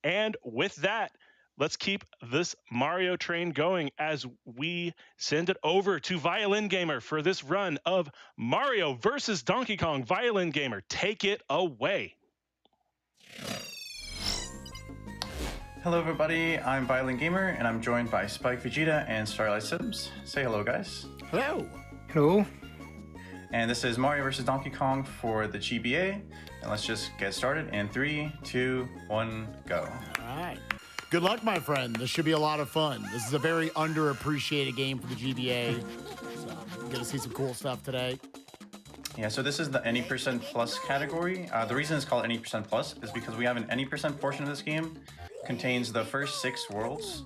And with that, let's keep this Mario train going as we send it over to ViolinGamer for this run of Mario versus Donkey Kong. ViolinGamer, take it away. Hello everybody, I'm ViolinGamer and I'm joined by spikevegeta and StarrlightSims. Say hello guys. Hello. Hello. And this is Mario vs. Donkey Kong for the GBA. And let's just get started in 3, 2, 1, go. All right. Good luck, my friend. This should be a lot of fun. This is a very underappreciated game for the GBA. So I'm going to see some cool stuff today. Yeah, so this is the any percent plus category. The reason it's called any percent plus is because we have an any percent portion of this game contains the first 6 worlds.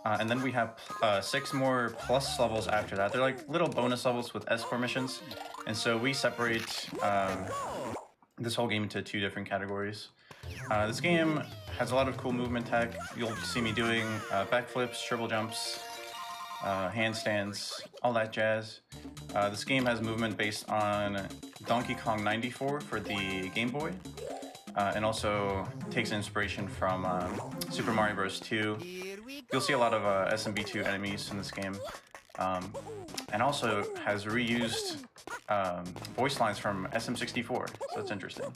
And then we have 6 more plus levels after that. They're like little bonus levels with escort missions. And so we separate this whole game into 2 different categories. This game has a lot of cool movement tech. You'll see me doing backflips, triple jumps, handstands, all that jazz. This game has movement based on Donkey Kong 94 for the Game Boy. And also takes inspiration from Super Mario Bros. 2. You'll see a lot of SMB2 enemies in this game. And also has reused voice lines from SM64, so that's interesting.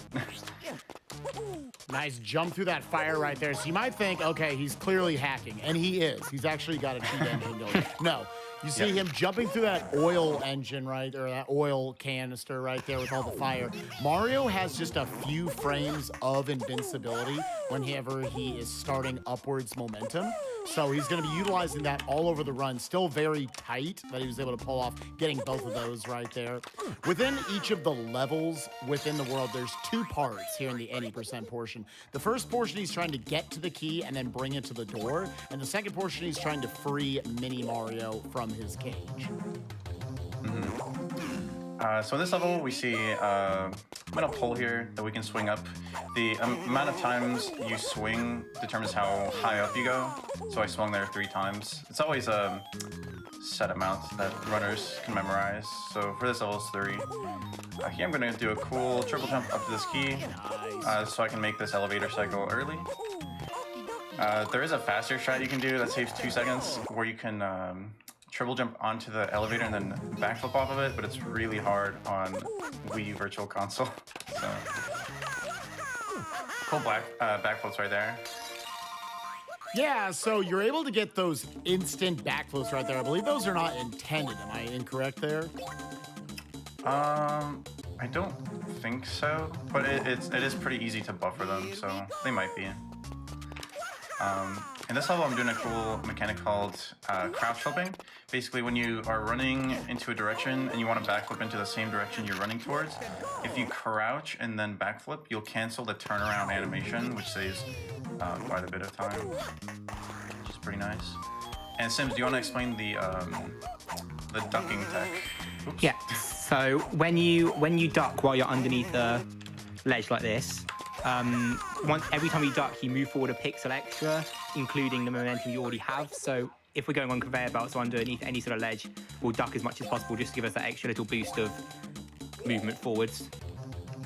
Nice jump through that fire right there. So you might think, okay, he's clearly hacking, and he is. He's actually got a cheat engine going. No, you see him jumping through that oil engine, right, or that oil canister right there with all the fire. Mario has just a few frames of invincibility whenever he is starting upwards momentum. So he's going to be utilizing that all over the run. Still very tight that he was able to pull off getting both of those right there. Within each of the levels within the world, there's 2 parts here in the any percent portion. The first portion, he's trying to get to the key and then bring it to the door. And the second portion, he's trying to free Mini Mario from his cage. So in this level, we see a metal pole here that we can swing up. The amount of times you swing determines how high up you go. So I swung there 3 times. It's always a set amount that runners can memorize. So for this level, it's 3. Here I'm going to do a cool triple jump up to this key so I can make this elevator cycle early. There is a faster strat you can do that saves 2 seconds where you can triple jump onto the elevator and then backflip off of it, but it's really hard on Wii Virtual Console. So cool backflips right there. Yeah, so you're able to get those instant backflips right there. I believe those are not intended. Am I incorrect there? I don't think so, but it is pretty easy to buffer them, so they might be. In this level, I'm doing a cool mechanic called crouch flipping. Basically, when you are running into a direction and you want to backflip into the same direction you're running towards, if you crouch and then backflip, you'll cancel the turnaround animation, which saves quite a bit of time, which is pretty nice. And Sims, do you want to explain the ducking tech? Oops. Yeah. So when you duck while you're underneath a ledge like this, every time you duck, you move forward a pixel extra, including the momentum you already have. So if we're going on conveyor belts or underneath any sort of ledge, we'll duck as much as possible just to give us that extra little boost of movement forwards.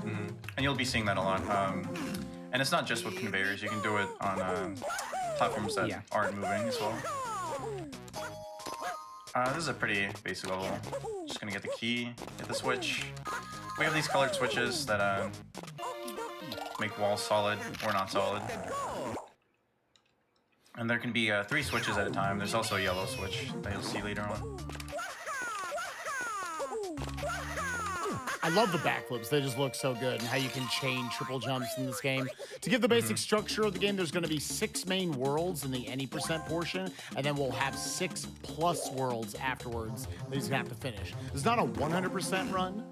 And you'll be seeing that a lot. And it's not just with conveyors. You can do it on platforms that aren't moving as well. This is a pretty basic level. Just gonna get the key, hit the switch. We have these colored switches that make walls solid or not solid. And there can be 3 switches at a time. There's also a yellow switch that you'll see later on. I love the backflips. They just look so good, and how you can chain triple jumps in this game. To give the basic structure of the game, there's going to be 6 main worlds in the any percent portion, and then we'll have 6 plus worlds afterwards that he's going to have to finish. It's not a 100% run.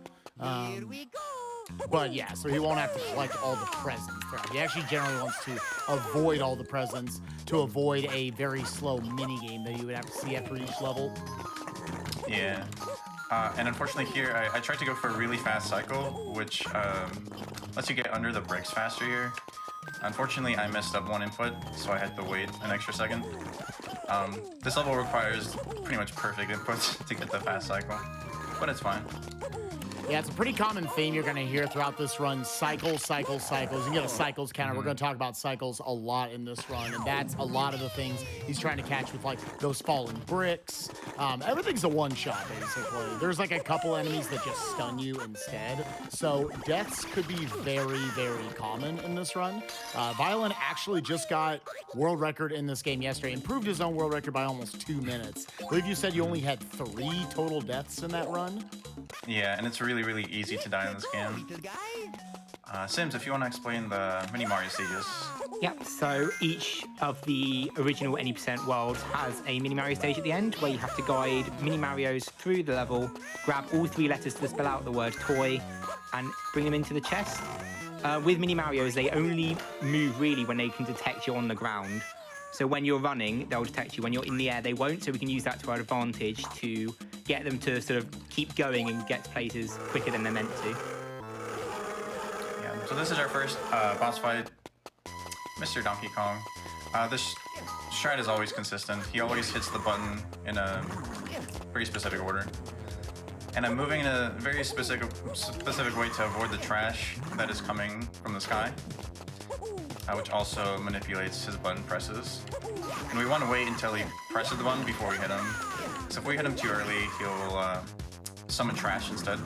But yeah, so he won't have to collect all the presents. He actually generally wants to avoid all the presents to avoid a very slow mini game that you would have to see after each level. Yeah. And unfortunately here, I tried to go for a really fast cycle, which lets you get under the bricks faster here. Unfortunately, I messed up one input, so I had to wait an extra second. This level requires pretty much perfect inputs to get the fast cycle, but it's fine. Yeah, it's a pretty common theme you're going to hear throughout this run. Cycles, cycles, cycles. You get a cycles counter. We're going to talk about cycles a lot in this run, and that's a lot of the things he's trying to catch with, like, those falling bricks. Everything's a one-shot, basically. There's, like, a couple enemies that just stun you instead. So deaths could be very, very common in this run. Violin actually just got world record in this game yesterday, improved his own world record by almost 2 minutes. I believe you said you only had 3 total deaths in that run. Yeah, and it's really, really easy to die in this game. Sims, if you want to explain the mini Mario stages. Yep, so each of the original Any Percent worlds has a mini Mario stage at the end where you have to guide mini Marios through the level, grab all 3 letters to spell out the word toy, and bring them into the chest. With mini Marios, they only move really when they can detect you on the ground. So when you're running, they'll detect you. When you're in the air, they won't. So we can use that to our advantage to get them to sort of keep going and get to places quicker than they're meant to. Yeah, so this is our first boss fight, Mr. Donkey Kong. This strat is always consistent. He always hits the button in a very specific order. And I'm moving in a very specific way to avoid the trash that is coming from the sky, which also manipulates his button presses. And we want to wait until he presses the button before we hit him. So if we hit him too early, he'll summon trash instead,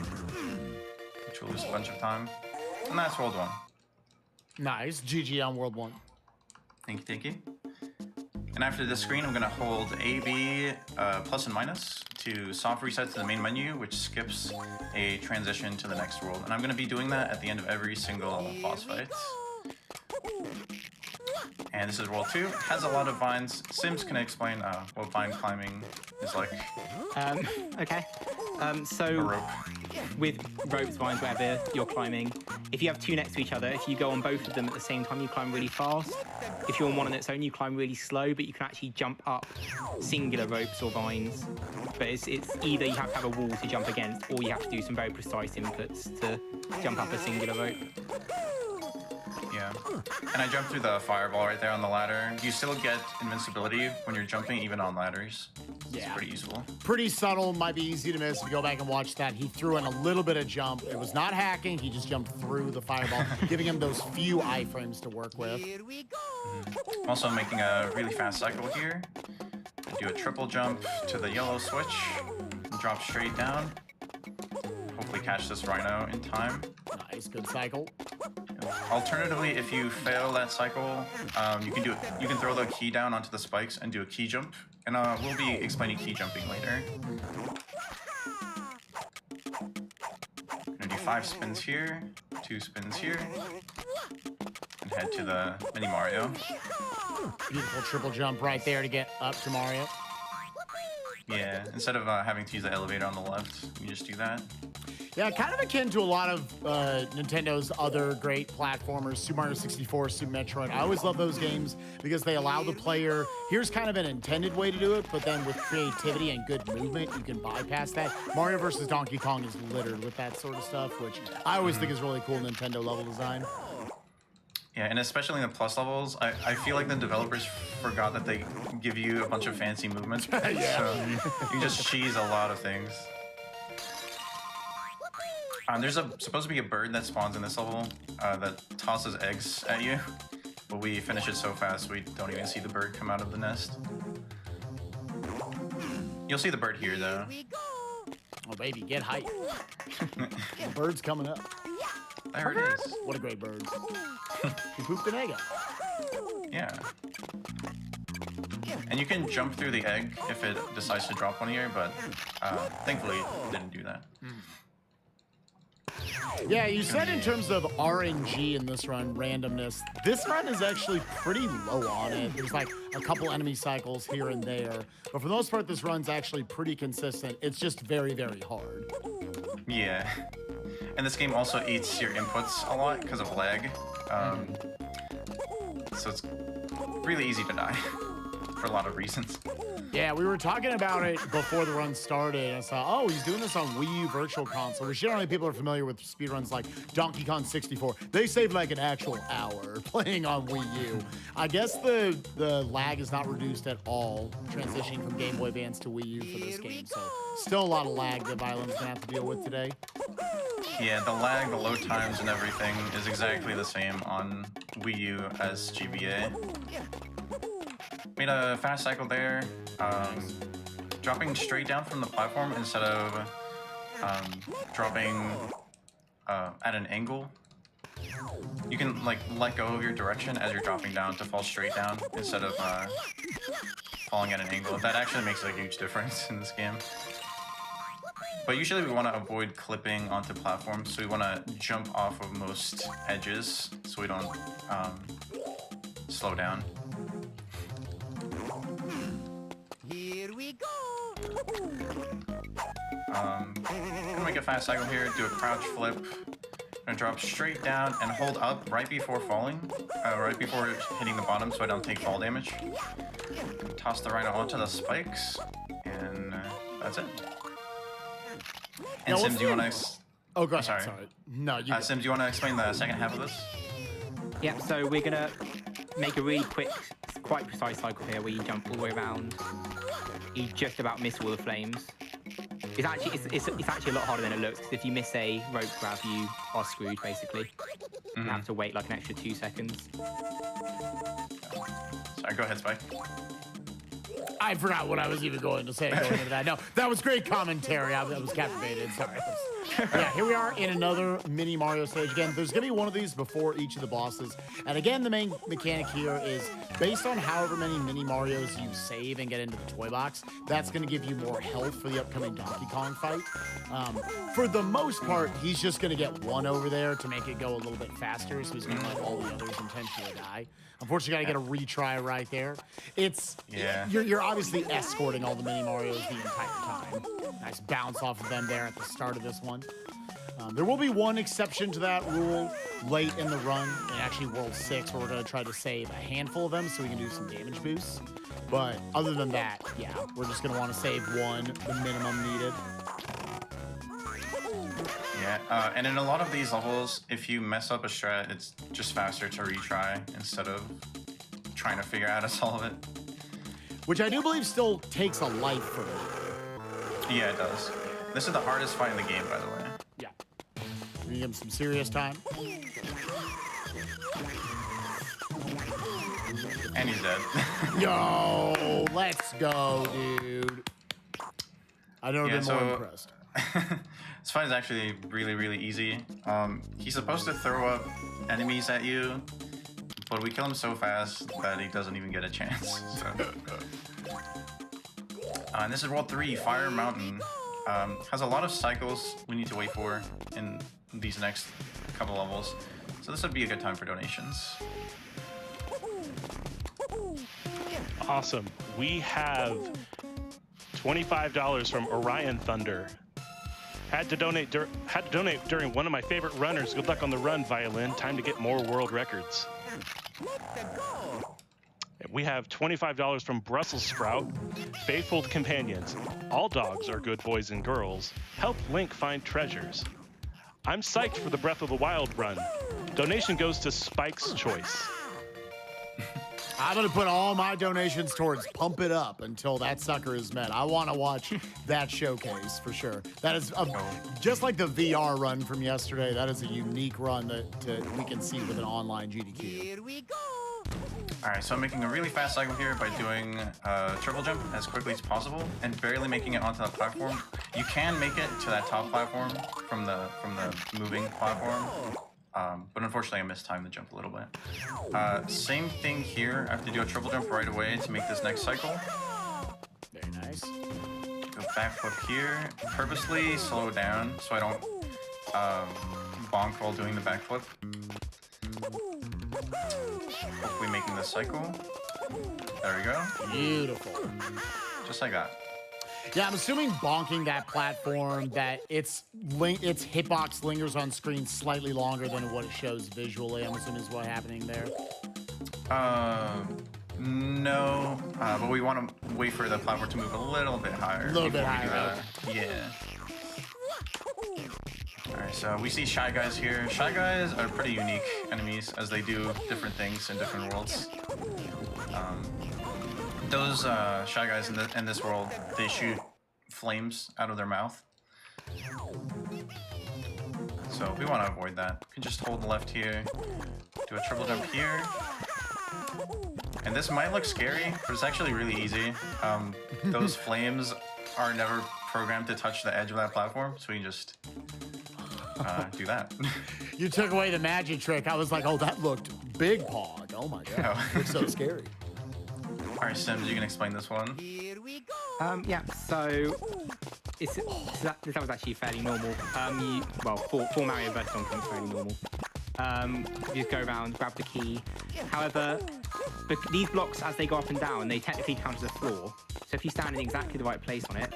which will lose a bunch of time. And that's World 1. Nice. GG on World 1. Thank you. And after this screen, I'm going to hold A, B, plus and minus to soft reset to the main menu, which skips a transition to the next world. And I'm going to be doing that at the end of every single boss fight. And this is World 2. It has a lot of vines. Sims can explain what vine climbing is like. Okay. A So rope. with ropes, vines, whatever you're climbing, if you have 2 next to each other, if you go on both of them at the same time, you climb really fast. If you're on one on its own, you climb really slow, but you can actually jump up singular ropes or vines. But it's either you have to have a wall to jump against, or you have to do some very precise inputs to jump up a singular rope. Yeah. And I jumped through the fireball right there on the ladder. You still get invincibility when you're jumping, even on ladders. It's pretty useful. Pretty subtle, might be easy to miss if you go back and watch that. He threw in a little bit of jump. It was not hacking, he just jumped through the fireball, giving him those few iframes to work with. I'm also making a really fast cycle here. I do a triple jump to the yellow switch, and drop straight down. Hopefully catch this rhino in time. Nice, good cycle. Alternatively, if you fail that cycle, you can throw the key down onto the spikes and do a key jump. And we'll be explaining key jumping later. Gonna do 5 spins here, 2 spins here, and head to the mini Mario. Beautiful triple jump right there to get up to Mario. Yeah, instead of having to use the elevator on the left, you just do that. Yeah, kind of akin to a lot of Nintendo's other great platformers, Super Mario 64, Super Metroid. I always love those games because they allow the player, here's kind of an intended way to do it, but then with creativity and good movement, you can bypass that. Mario vs. Donkey Kong is littered with that sort of stuff, which I always think is really cool Nintendo level design. Yeah, and especially in the plus levels, I feel like the developers forgot that they give you a bunch of fancy movements. Yeah. So you just cheese a lot of things. There's supposed to be a bird that spawns in this level that tosses eggs at you, but we finish it so fast we don't even see the bird come out of the nest. You'll see the bird here though. Oh baby, get hype. The bird's coming up. There it is. What a great bird. He pooped an egg out. Yeah. And you can jump through the egg if it decides to drop one here, but thankfully it didn't do that. Yeah, you said in terms of RNG in this run, randomness, this run is actually pretty low on it. There's like a couple enemy cycles here and there. But for the most part, this run's actually pretty consistent. It's just very, very hard. Yeah. And this game also eats your inputs a lot because of lag. So it's really easy to die for a lot of reasons. Yeah, we were talking about it before the run started, and I saw, oh, he's doing this on Wii U Virtual Console, which generally people are familiar with speedruns like Donkey Kong 64. They save like an actual hour playing on Wii U. I guess the lag is not reduced at all, transitioning from Game Boy Advance to Wii U for this game, so still a lot of lag that Violin's gonna have to deal with today. Yeah, the lag, the load times, and everything is exactly the same on Wii U as GBA. Made a fast cycle there, dropping straight down from the platform instead of dropping at an angle. You can like let go of your direction as you're dropping down to fall straight down instead of falling at an angle. That actually makes a huge difference in this game. But usually we want to avoid clipping onto platforms, so we want to jump off of most edges so we don't slow down. Here we go. Gonna make a fast cycle here, do a crouch flip, gonna drop straight down and hold up right before falling, right before hitting the bottom so I don't take fall damage. Toss the rhino onto the spikes, and that's it. And Sims, do you want to... Oh, go ahead. Sorry. No, you. Sims, do you want to explain the second half of this? Yep, so we're gonna make a really quick, quite precise cycle here where you jump all the way around. You just about miss all the flames. It's actually a lot harder than it looks, because if you miss a rope grab, you are screwed, basically. You have to wait like an extra 2 seconds. Sorry, go ahead, Spike. I forgot what I was even going to say going into that. No, that was great commentary. I was captivated. Sorry. Yeah, here we are in another mini Mario stage. Again, there's going to be one of these before each of the bosses. And again, the main mechanic here is based on however many mini Marios you save and get into the toy box, that's going to give you more health for the upcoming Donkey Kong fight. For the most part, he's just going to get one over there to make it go a little bit faster, so he's going to let all the others intentionally die. Unfortunately, got to get a retry right there. You're obviously escorting all the mini Marios the entire time. Nice bounce off of them there at the start of this one. There will be one exception to that rule late in the run, in actually World 6, where we're going to try to save a handful of them so we can do some damage boosts. But other tthan that, yeah, we're just going to want to save one, the minimum needed. Yeah, and in a lot of these levels, if you mess up a strat, it's just faster to retry instead of trying to figure out how to solve it. Which I do believe still takes a life for me. Yeah, it does. This is the hardest fight in the game, by the way. Yeah. We give him some serious time. And he's dead. Yo, let's go, dude. I've never been more impressed. This fight is actually really, really easy. He's supposed to throw up enemies at you, but we kill him so fast that he doesn't even get a chance. So. And this is World 3, Fire Mountain. Has a lot of cycles we need to wait for in these next couple levels. So this would be a good time for donations. Awesome. We have $25 from Orion Thunder. Had to donate during one of my favorite runners. Good luck on the run, Violin. Time to get more world records. We have $25 from Brussels Sprout. Faithful companions. All dogs are good boys and girls. Help Link find treasures. I'm psyched for the Breath of the Wild run. Donation goes to Spike's Choice. I'm going to put all my donations towards Pump It Up until that sucker is met. I want to watch that showcase for sure. That is just like the VR run from yesterday. That is a unique run that we can see with an online GDQ. Here we go. All right, so I'm making a really fast cycle here by doing a triple jump as quickly as possible and barely making it onto the platform. You can make it to that top platform from the moving platform. But unfortunately, I mistimed the jump a little bit. Same thing here. I have to do a triple jump right away to make this next cycle. Very nice. Go backflip here. Purposely slow down so I don't bonk while doing the backflip. Hopefully making this cycle. There we go. Beautiful. Just like that. Yeah, I'm assuming bonking that platform, that its hitbox lingers on screen slightly longer than what it shows visually. I'm assuming is what's happening there. No, but we want to wait for the platform to move a little bit higher. A little bit higher. Yeah. Alright, so we see Shy Guys here. Shy Guys are pretty unique enemies as they do different things in different worlds. Those Shy Guys in this world, they shoot flames out of their mouth. So we want to avoid that. You can just hold left here, do a triple jump here. And this might look scary, but it's actually really easy. Those flames are never programmed to touch the edge of that platform, so we can just do that. You took away the magic trick. I was like, oh, that looked big pog. Oh my god, it's so scary. All right, Sims, you can explain this one. Here we go. Yeah, so that was actually fairly normal. For Mario vs. Donkey Kong, it's fairly normal. You just go around, grab the key. However, these blocks, as they go up and down, they technically count as a floor. So if you stand in exactly the right place on it,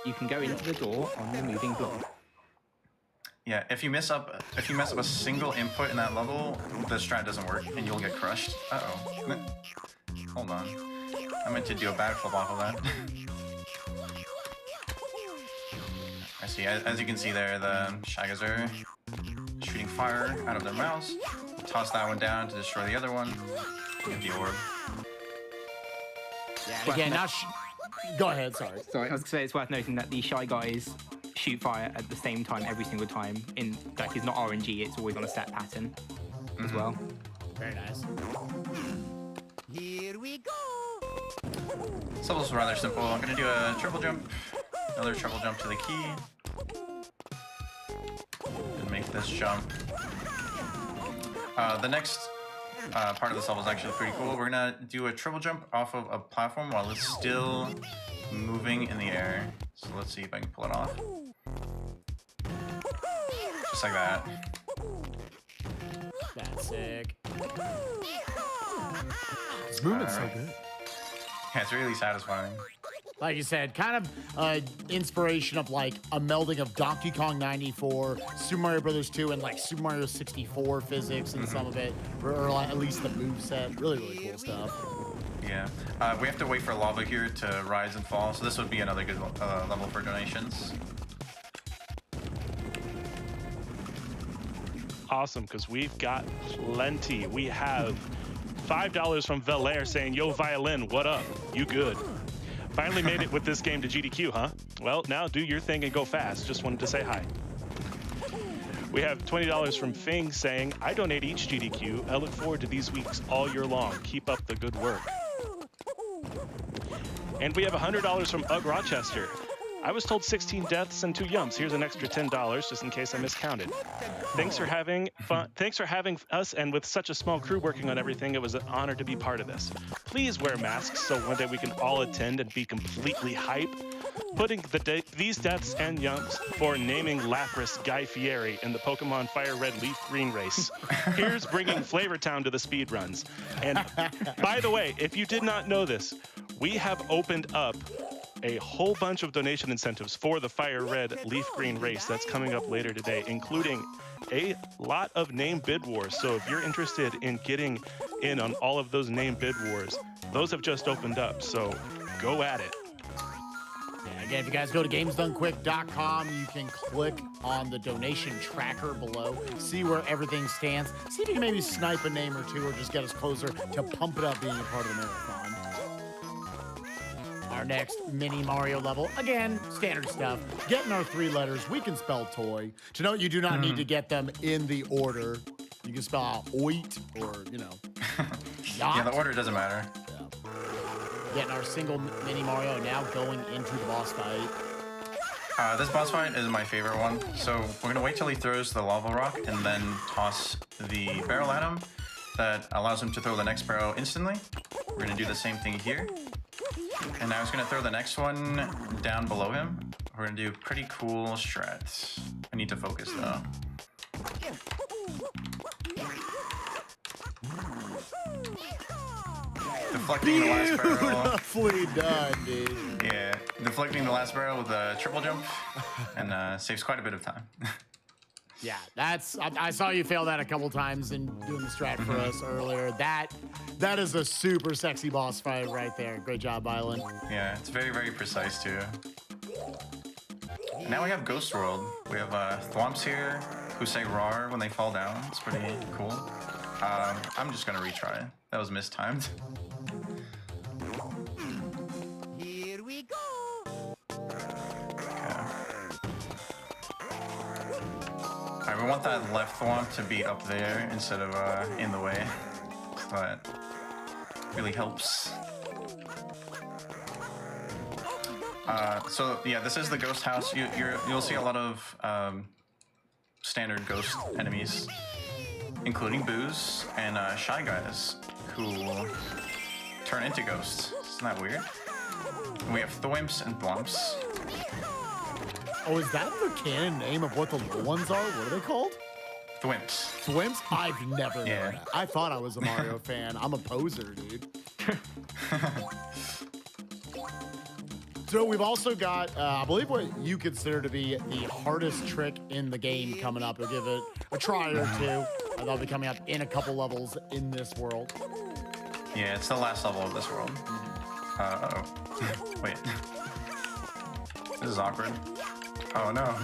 you can go into the door on the moving block. Yeah, if you mess up a single input in that level, the strat doesn't work and you'll get crushed. Uh-oh. Hold on. I meant to do a backflip off of that. I see. As you can see there, the Shagas are shooting fire out of their mouths. Toss that one down to destroy the other one. Get the orb. Yeah, again, now go ahead, sorry. Sorry, I was going to say it's worth noting that the Shy Guys shoot fire at the same time every single time. Like, it's not RNG, it's always on a set pattern as well. Very nice. Here we go. This level's rather simple. I'm gonna do a triple jump, another triple jump to the key, and make this jump. The next part of this level is actually pretty cool. We're gonna do a triple jump off of a platform while it's still moving in the air. So let's see if I can pull it off. Just like that. That's sick. This movement's so good. Yeah, it's really satisfying. Like you said, kind of inspiration of like a melding of Donkey Kong 94, Super Mario Brothers 2, and like Super Mario 64 physics and some of it, or like at least the moveset. Really, really cool stuff. Yeah. We have to wait for lava here to rise and fall, so this would be another good level for donations. Awesome, because we've got plenty. We have $5 from Valaire saying, yo, Violin, what up? You good? Finally made it with this game to GDQ, huh? Well, now do your thing and go fast. Just wanted to say hi. We have $20 from Fing saying, I donate each GDQ. I look forward to these weeks all year long. Keep up the good work. And we have $100 from Ugg Rochester. I was told 16 deaths and 2 yumps. Here's an extra $10 just in case I miscounted. Thanks for having fun. Thanks for having us, and with such a small crew working on everything, it was an honor to be part of this. Please wear masks so one day we can all attend and be completely hype. Putting these deaths and yumps for naming Lapras Guy Fieri in the Pokemon Fire Red Leaf Green race. Here's bringing Flavortown to the speed runs. And by the way, if you did not know this, we have opened up a whole bunch of donation incentives for the Fire Red Leaf Green race that's coming up later today, including a lot of name bid wars. So if you're interested in getting in on all of those name bid wars, those have just opened up. So go at it. Again, if you guys go to gamesdonequick.com, you can click on the donation tracker below, see where everything stands, see if you can maybe snipe a name or two or just get us closer to pump it up being a part of the marathon. Our next mini Mario level, again, standard stuff. Getting our 3 letters, we can spell toy. To note, you do not need to get them in the order. You can spell out oit or, you know, yacht. Yeah, the order doesn't matter. Getting our single mini Mario, now going into the boss fight. This boss fight is my favorite one. So we're gonna wait till he throws the lava rock and then toss the barrel at him. That allows him to throw the next barrel instantly. We're gonna do the same thing here. And now he's gonna throw the next one down below him. We're gonna do pretty cool strats. I need to focus though. Deflecting the last barrel. Beautifully done, dude. Yeah, deflecting the last barrel with a triple jump and saves quite a bit of time. Yeah, I saw you fail that a couple times in doing the strat for us earlier. That is a super sexy boss fight right there. Great job, Violin. Yeah, it's very, very precise too. And now we have Ghost World. We have Thwomps here who say roar when they fall down. It's pretty cool. I'm just gonna retry. That was mistimed. Here we go. we want that left thwomp to be up there instead of in the way. But really helps. So yeah, this is the ghost house. You'll see a lot of standard ghost enemies, including boos and shy guys who turn into ghosts. Isn't that weird? We have thwimps and thwomps. Oh, is that the canon name of what the little ones are? What are they called? Thwimps. Thwimps? I've never known Yeah. that. I thought I was a Mario fan. I'm a poser, dude. So we've also got, I believe, what you consider to be the hardest trick in the game coming up. We'll give it a try or two. That'll be coming up in a couple levels in this world. Yeah, it's the last level of this world. Uh-oh. Wait. This is awkward. Oh, no.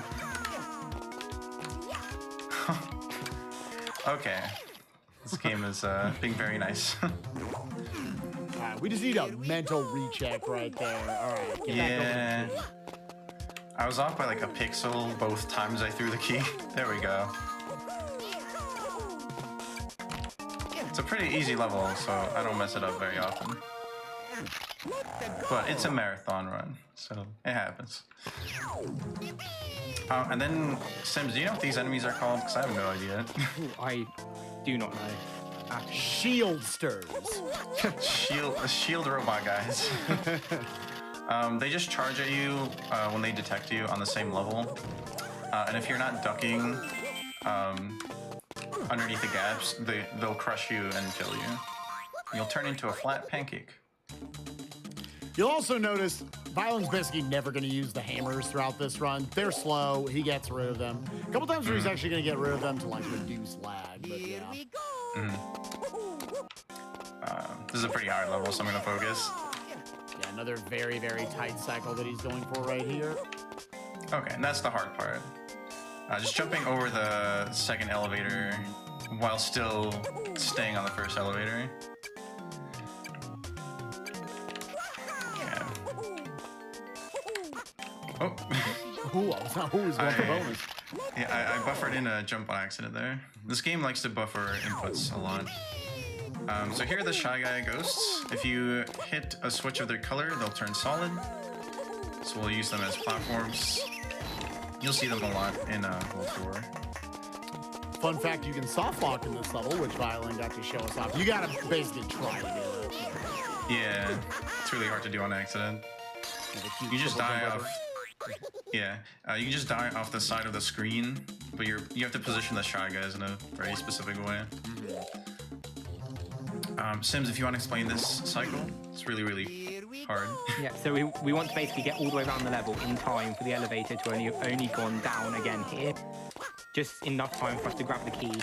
Okay. This game is being very nice. All right, we just need a mental recheck right there. All right, get back over Yeah. to the key. I was off by like a pixel both times I threw the key. There we go. It's a pretty easy level, so I don't mess it up very often. But it's a marathon run, so it happens. And then, Sims, do you know what these enemies are called? Because I have no idea. Ooh, I do not know. Shieldsters. Shield robot guys. They just charge at you when they detect you on the same level. And if you're not ducking underneath the gaps, they'll crush you and kill you. You'll turn into a flat pancake. You'll also notice Violin's basically never going to use the hammers throughout this run. They're slow. He gets rid of them. A couple times where he's actually going to get rid of them to like reduce lag, but yeah. This is a pretty hard level, so I'm going to focus. Yeah, another very, very tight cycle that he's going for right here. Okay, and that's the hard part. Just jumping over the second elevator while still staying on the first elevator. Yeah. Oh. Ooh, I was not always going for bonus. Yeah, I buffered in a jump on accident there. This game likes to buffer inputs a lot. So here are the Shy Guy ghosts. If you hit a switch of their color, they'll turn solid. So we'll use them as platforms. You'll see them a lot in World Tour. Fun fact, you can soft lock in this level, which Violin got to show us off. You gotta basically try to do it. Yeah, it's really hard to do on accident. You just die off. Yeah, you can just die off the side of the screen, but you have to position the Shy Guys in a very specific way. Sims, if you want to explain this cycle, it's really, really hard. Yeah, so we want to basically get all the way around the level in time for the elevator to only gone down again here. Just enough time for us to grab the key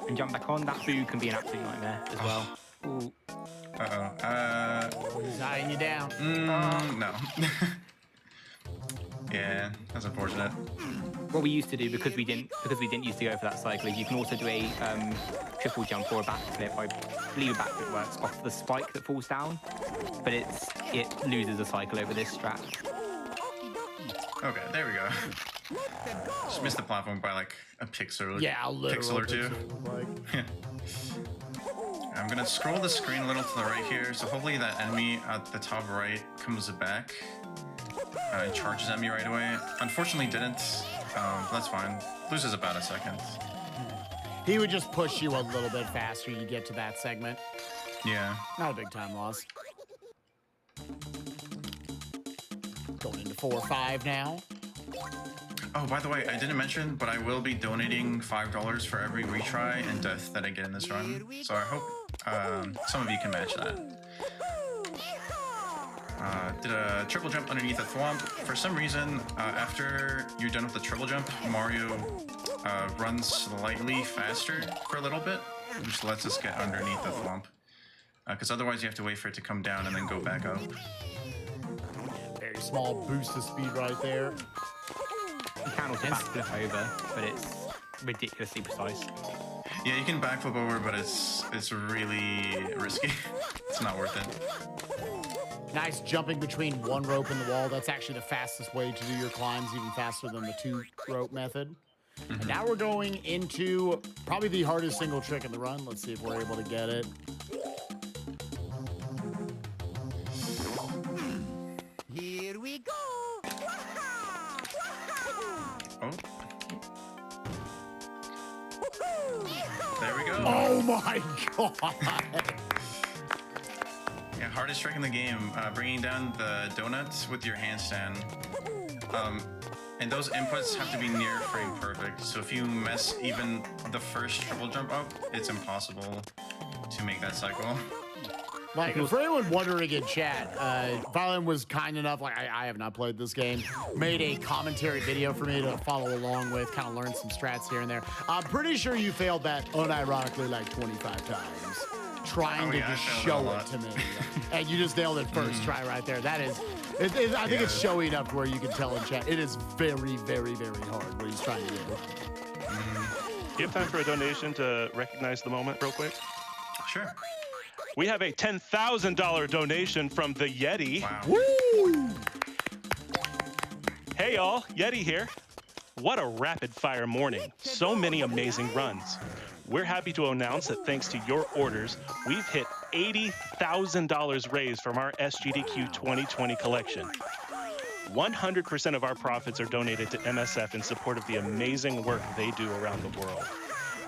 and jump back on. That boo can be an absolute nightmare as well. Ooh. Uh-oh. He's eyeing you down. No. Yeah, that's unfortunate. What we used to do, because we didn't used to go for that cycle, is you can also do a triple jump or a backflip. I believe a backflip works off the spike that falls down, but it loses a cycle over this strat. Okay, there we go. Just missed the platform by like a pixel. Yeah, a little pixel or two. Like. I'm gonna scroll the screen a little to the right here, so hopefully that enemy at the top right comes back. It charges at me right away. Unfortunately didn't. That's fine. Loses about a second. He would just push you a little bit faster. You get to that segment. Yeah. Not a big time loss. Going into 4 or 5 now. Oh, by the way, I didn't mention, but I will be donating $5 for every retry and death that I get in this run. So I hope some of you can match that. Did a triple jump underneath a thwomp. For some reason, after you're done with the triple jump, Mario runs slightly faster for a little bit, which lets us get underneath the thwomp. Because otherwise you have to wait for it to come down and then go back up. Very small boost of speed right there. You can also backflip over, but it's ridiculously precise. Yeah, you can backflip over, but it's really risky. It's not worth it. Nice jumping between one rope and the wall. That's actually the fastest way to do your climbs, even faster than the 2-rope method. And now we're going into probably the hardest single trick in the run. Let's see if we're able to get it. Here we go. Oh. There we go. Oh my god! Yeah, hardest trick in the game, bringing down the donuts with your handstand. And those inputs have to be near frame perfect. So if you mess even the first triple jump up, it's impossible to make that cycle. Like, for anyone wondering in chat, Violin was kind enough, like, I have not played this game, made a commentary video for me to follow along with, kind of learn some strats here and there. I'm pretty sure you failed that unironically like 25 times, trying to just show it to me. And you just nailed it first try right there. That is, I think it's showy enough to where you can tell in chat. It is very, very, very hard what he's trying to do. You have time for a donation to recognize the moment real quick? Sure. We have a $10,000 donation from the Yeti. Wow. Woo! Hey y'all, Yeti here. What a rapid fire morning. So many amazing runs. We're happy to announce that thanks to your orders, we've hit $80,000 raised from our SGDQ 2020 collection. 100% of our profits are donated to MSF in support of the amazing work they do around the world.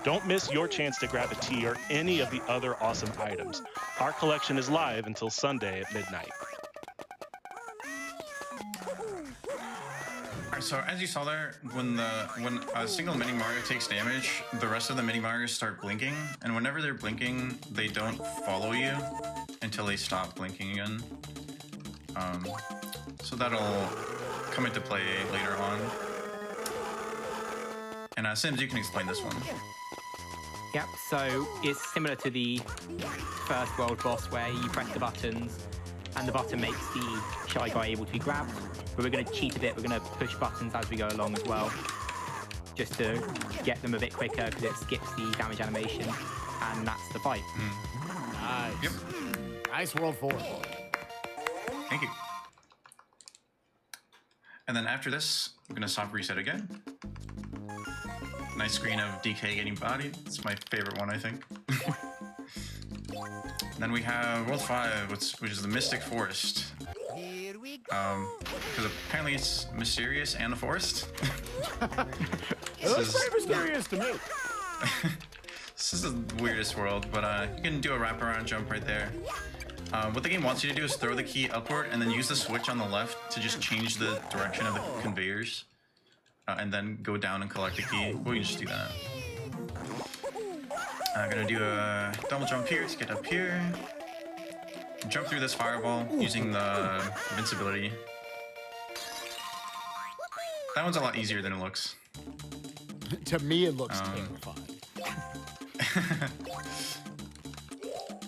Don't miss your chance to grab a tee or any of the other awesome items. Our collection is live until Sunday at midnight. Alright, so as you saw there, when a single mini Mario takes damage, the rest of the mini Marios start blinking, and whenever they're blinking, they don't follow you until they stop blinking again. So that'll come into play later on. And Sims, you can explain this one. Yep, so it's similar to the first world boss where you press the buttons and the button makes the Shy Guy able to be grabbed. But we're going to cheat a bit, we're going to push buttons as we go along as well, just to get them a bit quicker because it skips the damage animation, and that's the fight. Nice. Yep. Nice World 4. Thank you. And then after this, we're going to soft reset again. Nice screen of DK getting bodied. It's my favorite one, I think. Then we have World 5, which is the Mystic Forest. Here we go. Because apparently it's mysterious and a forest. It looks pretty mysterious to me. This is the weirdest world, but you can do a wraparound jump right there. What the game wants you to do is throw the key upward and then use the switch on the left to just change the direction of the conveyors. And then go down and collect the key. We can just do that. I'm gonna do a double jump here to get up here. Jump through this fireball using the invincibility. That one's a lot easier than it looks. To me, it looks terrifying.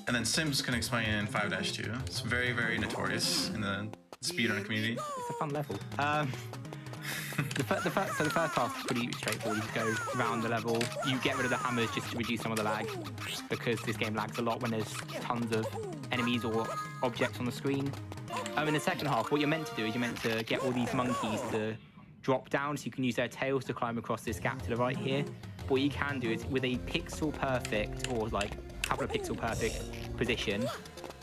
And then Sims can explain in 5-2. It's very, very notorious in the speedrun community. It's a fun level. The first half is pretty straightforward. You go around the level, you get rid of the hammers just to reduce some of the lag, because this game lags a lot when there's tons of enemies or objects on the screen. In the second half, what you're meant to do is you're meant to get all these monkeys to drop down so you can use their tails to climb across this gap to the right here. But what you can do is with a pixel perfect, or like a couple of pixel perfect position,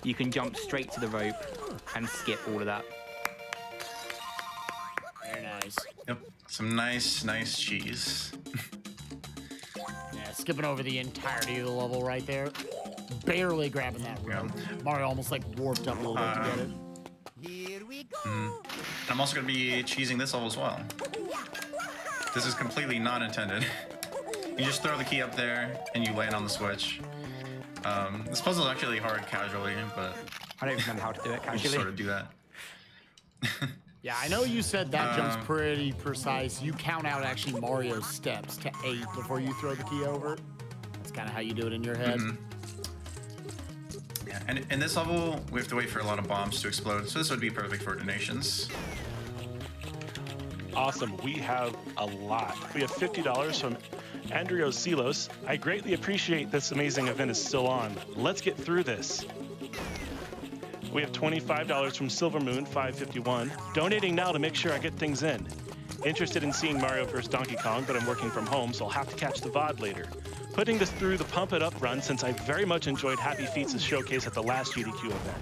you can jump straight to the rope and skip all of that. Very nice. Yep, some nice cheese. Yeah, skipping over the entirety of the level right there. Barely grabbing that rope. Mario almost like warped up a little bit to get it. Here we go. I'm also going to be cheesing this level as well. This is completely not intended. You just throw the key up there and you land on the switch. This puzzle is actually hard casually, but I don't remember how to do it you casually. just sort of do that. Yeah, I know you said that jump's pretty precise. You count out actually Mario's steps to 8 before you throw the key over. That's kind of how you do it in your head. Yeah, and in this level, we have to wait for a lot of bombs to explode, so this would be perfect for donations. Awesome. We have a lot. We have $50 from Andrios Silos. I greatly appreciate this amazing event is still on. Let's get through this. We have $25 from Silver Moon 551, donating now to make sure I get things in. Interested in seeing Mario vs. Donkey Kong, but I'm working from home, so I'll have to catch the VOD later. Putting this through the Pump It Up run since I very much enjoyed Happy Feets' showcase at the last GDQ event.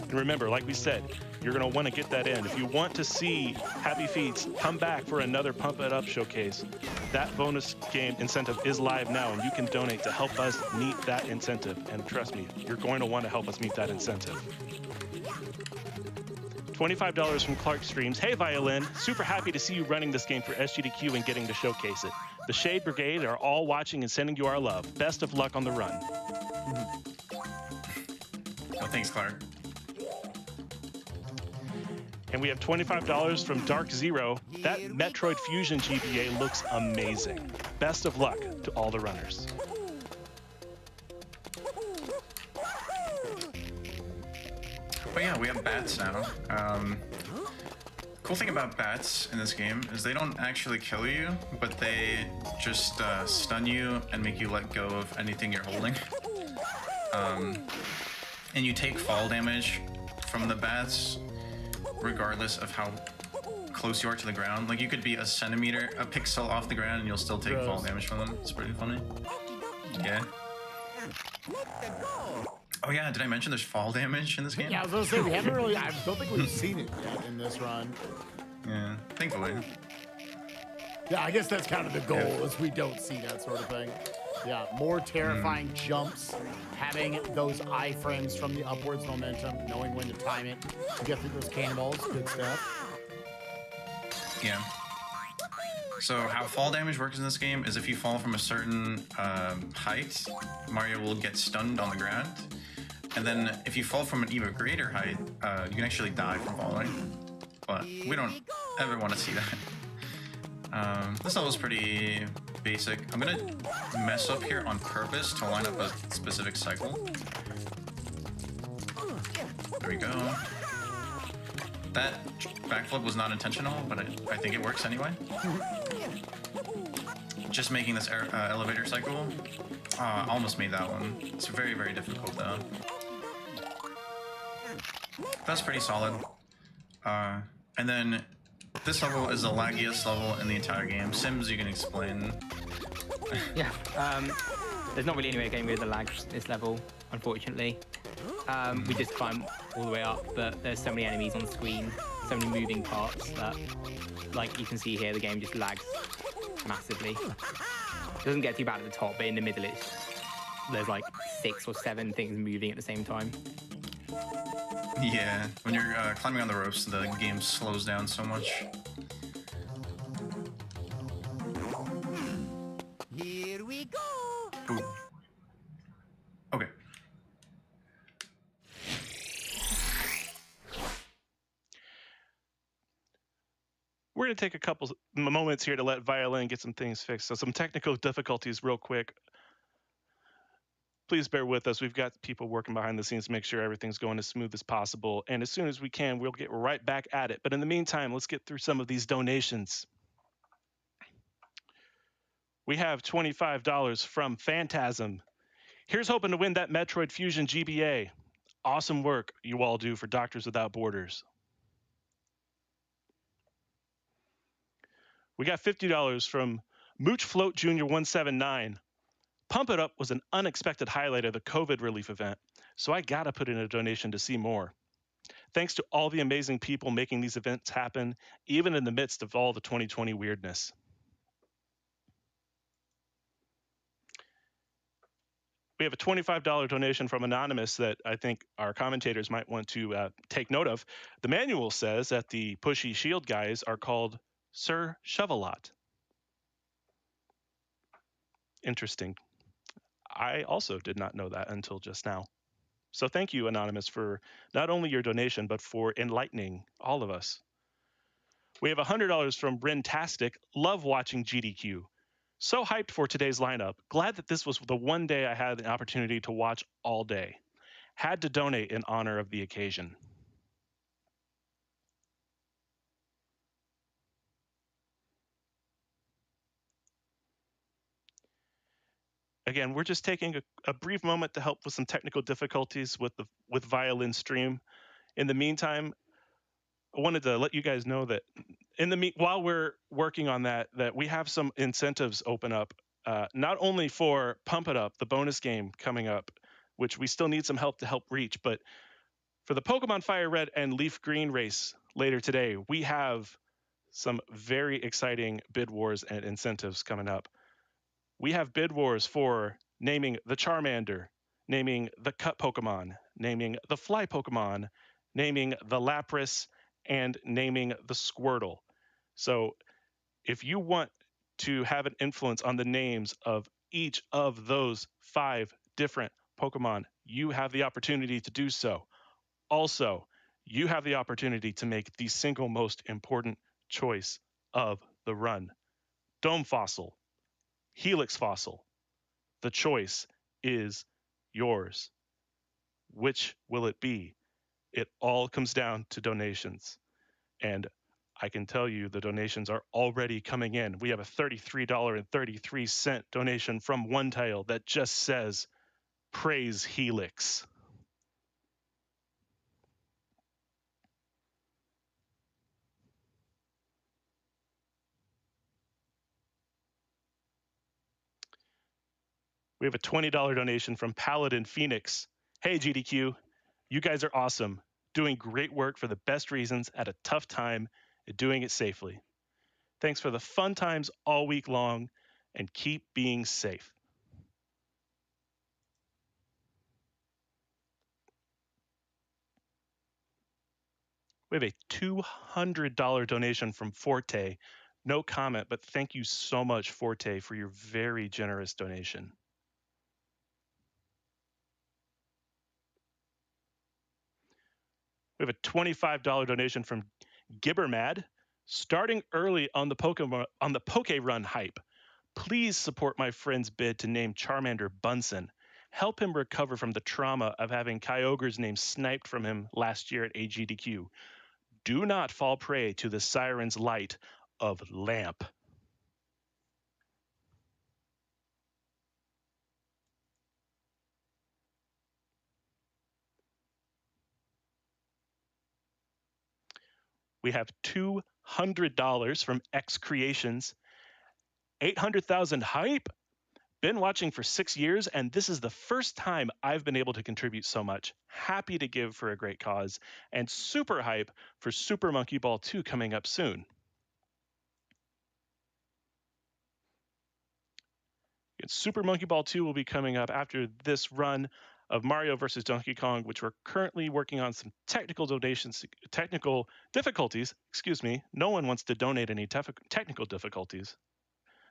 And remember, like we said, you're going to want to get that in. If you want to see Happy Feets come back for another Pump It Up showcase, that bonus game incentive is live now, and you can donate to help us meet that incentive. And trust me, you're going to want to help us meet that incentive. $25 from Clark Streams. Hey, Violin. Super happy to see you running this game for SGDQ and getting to showcase it. The Shade Brigade are all watching and sending you our love. Best of luck on the run. Oh, thanks, Clark. And we have $25 from Dark Zero. That Metroid Fusion GBA looks amazing. Best of luck to all the runners. But yeah, we have bats now. Cool thing about bats in this game is they don't actually kill you, but they just stun you and make you let go of anything you're holding. And you take fall damage from the bats regardless of how close you are to the ground. Like, you could be a pixel off the ground and you'll still take fall damage from them. It's pretty funny. Yeah. Oh yeah, did I mention there's fall damage in this game? Yeah, I was gonna say, we haven't really, I don't think we've seen it yet in this run. Yeah, thankfully. Yeah, I guess that's kind of the goal, is we don't see that sort of thing. Yeah, more terrifying jumps, having those iframes from the upwards momentum, knowing when to time it to get through those cannonballs, good stuff. Yeah. So how fall damage works in this game is if you fall from a certain height, Mario will get stunned on the ground. And then if you fall from an even greater height, you can actually die from falling. But we don't ever want to see that. This level is pretty basic. I'm gonna mess up here on purpose to line up a specific cycle. There we go. That backflip was not intentional, but I think it works anyway. Just making this elevator cycle. Almost made that one. It's very, very difficult though. That's pretty solid. And then this level is the laggiest level in the entire game. Sims, you can explain. Yeah, there's not really any way of getting rid of the lag this level, unfortunately. We just climb all the way up, but there's so many enemies on screen, so many moving parts that, like you can see here, the game just lags massively. It doesn't get too bad at the top, but in the middle there's like 6 or 7 things moving at the same time. Yeah, when you're climbing on the ropes, the game slows down so much. Here we go. Ooh. Okay. We're going to take a couple moments here to let Violin get some things fixed. So some technical difficulties real quick. Please bear with us. We've got people working behind the scenes to make sure everything's going as smooth as possible. And as soon as we can, we'll get right back at it. But in the meantime, let's get through some of these donations. We have $25 from Phantasm. Here's hoping to win that Metroid Fusion GBA. Awesome work you all do for Doctors Without Borders. We got $50 from Mooch Float Jr. 179. Pump It Up was an unexpected highlight of the COVID relief event, so I gotta put in a donation to see more. Thanks to all the amazing people making these events happen, even in the midst of all the 2020 weirdness. We have a $25 donation from Anonymous that I think our commentators might want to take note of. The manual says that the pushy shield guys are called Sir Shovelot. Interesting. I also did not know that until just now. So thank you, Anonymous, for not only your donation, but for enlightening all of us. We have $100 from Brintastic. Love watching GDQ. So hyped for today's lineup. Glad that this was the one day I had the opportunity to watch all day. Had to donate in honor of the occasion. Again, we're just taking a brief moment to help with some technical difficulties with Violin stream. In the meantime, I wanted to let you guys know that while we're working on that we have some incentives open up, not only for Pump It Up, the bonus game coming up, which we still need some help to help reach, but for the Pokemon Fire Red and Leaf Green race later today, we have some very exciting bid wars and incentives coming up. We have bid wars for naming the Charmander, naming the Cut Pokemon, naming the Fly Pokemon, naming the Lapras, and naming the Squirtle. So if you want to have an influence on the names of each of those 5 different Pokemon, you have the opportunity to do so. Also, you have the opportunity to make the single most important choice of the run. Dome Fossil, Helix Fossil. The choice is yours. Which will it be? It all comes down to donations. And I can tell you the donations are already coming in. We have a $33.33 donation from Untitled that just says, "Praise Helix." We have a $20 donation from Paladin Phoenix. "Hey, GDQ, you guys are awesome. Doing great work for the best reasons at a tough time and doing it safely. Thanks for the fun times all week long and keep being safe." We have a $200 donation from Forte. No comment, but thank you so much, Forte, for your very generous donation. We have a $25 donation from Gibbermad. "Starting early on the Poke Run hype. Please support my friend's bid to name Charmander Bunsen. Help him recover from the trauma of having Kyogre's name sniped from him last year at AGDQ. Do not fall prey to the siren's light of Lamp." We have $200 from X Creations. 800,000 hype. Been watching for 6 years, and this is the first time I've been able to contribute so much. Happy to give for a great cause, and super hype for Super Monkey Ball 2 coming up soon. Super Monkey Ball 2 will be coming up after this run of Mario vs. Donkey Kong, which we're currently working on some technical difficulties. Excuse me. No one wants to donate any technical difficulties.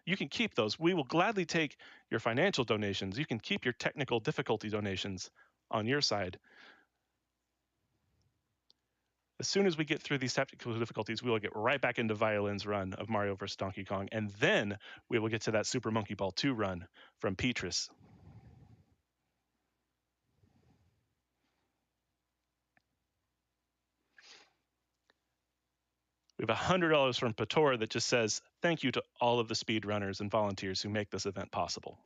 You can keep those. We will gladly take your financial donations. You can keep your technical difficulty donations on your side. As soon as we get through these technical difficulties, we will get right back into Violin's run of Mario vs. Donkey Kong, and then we will get to that Super Monkey Ball 2 run from Petrus. We have $100 from Patora that just says, "Thank you to all of the speedrunners and volunteers who make this event possible."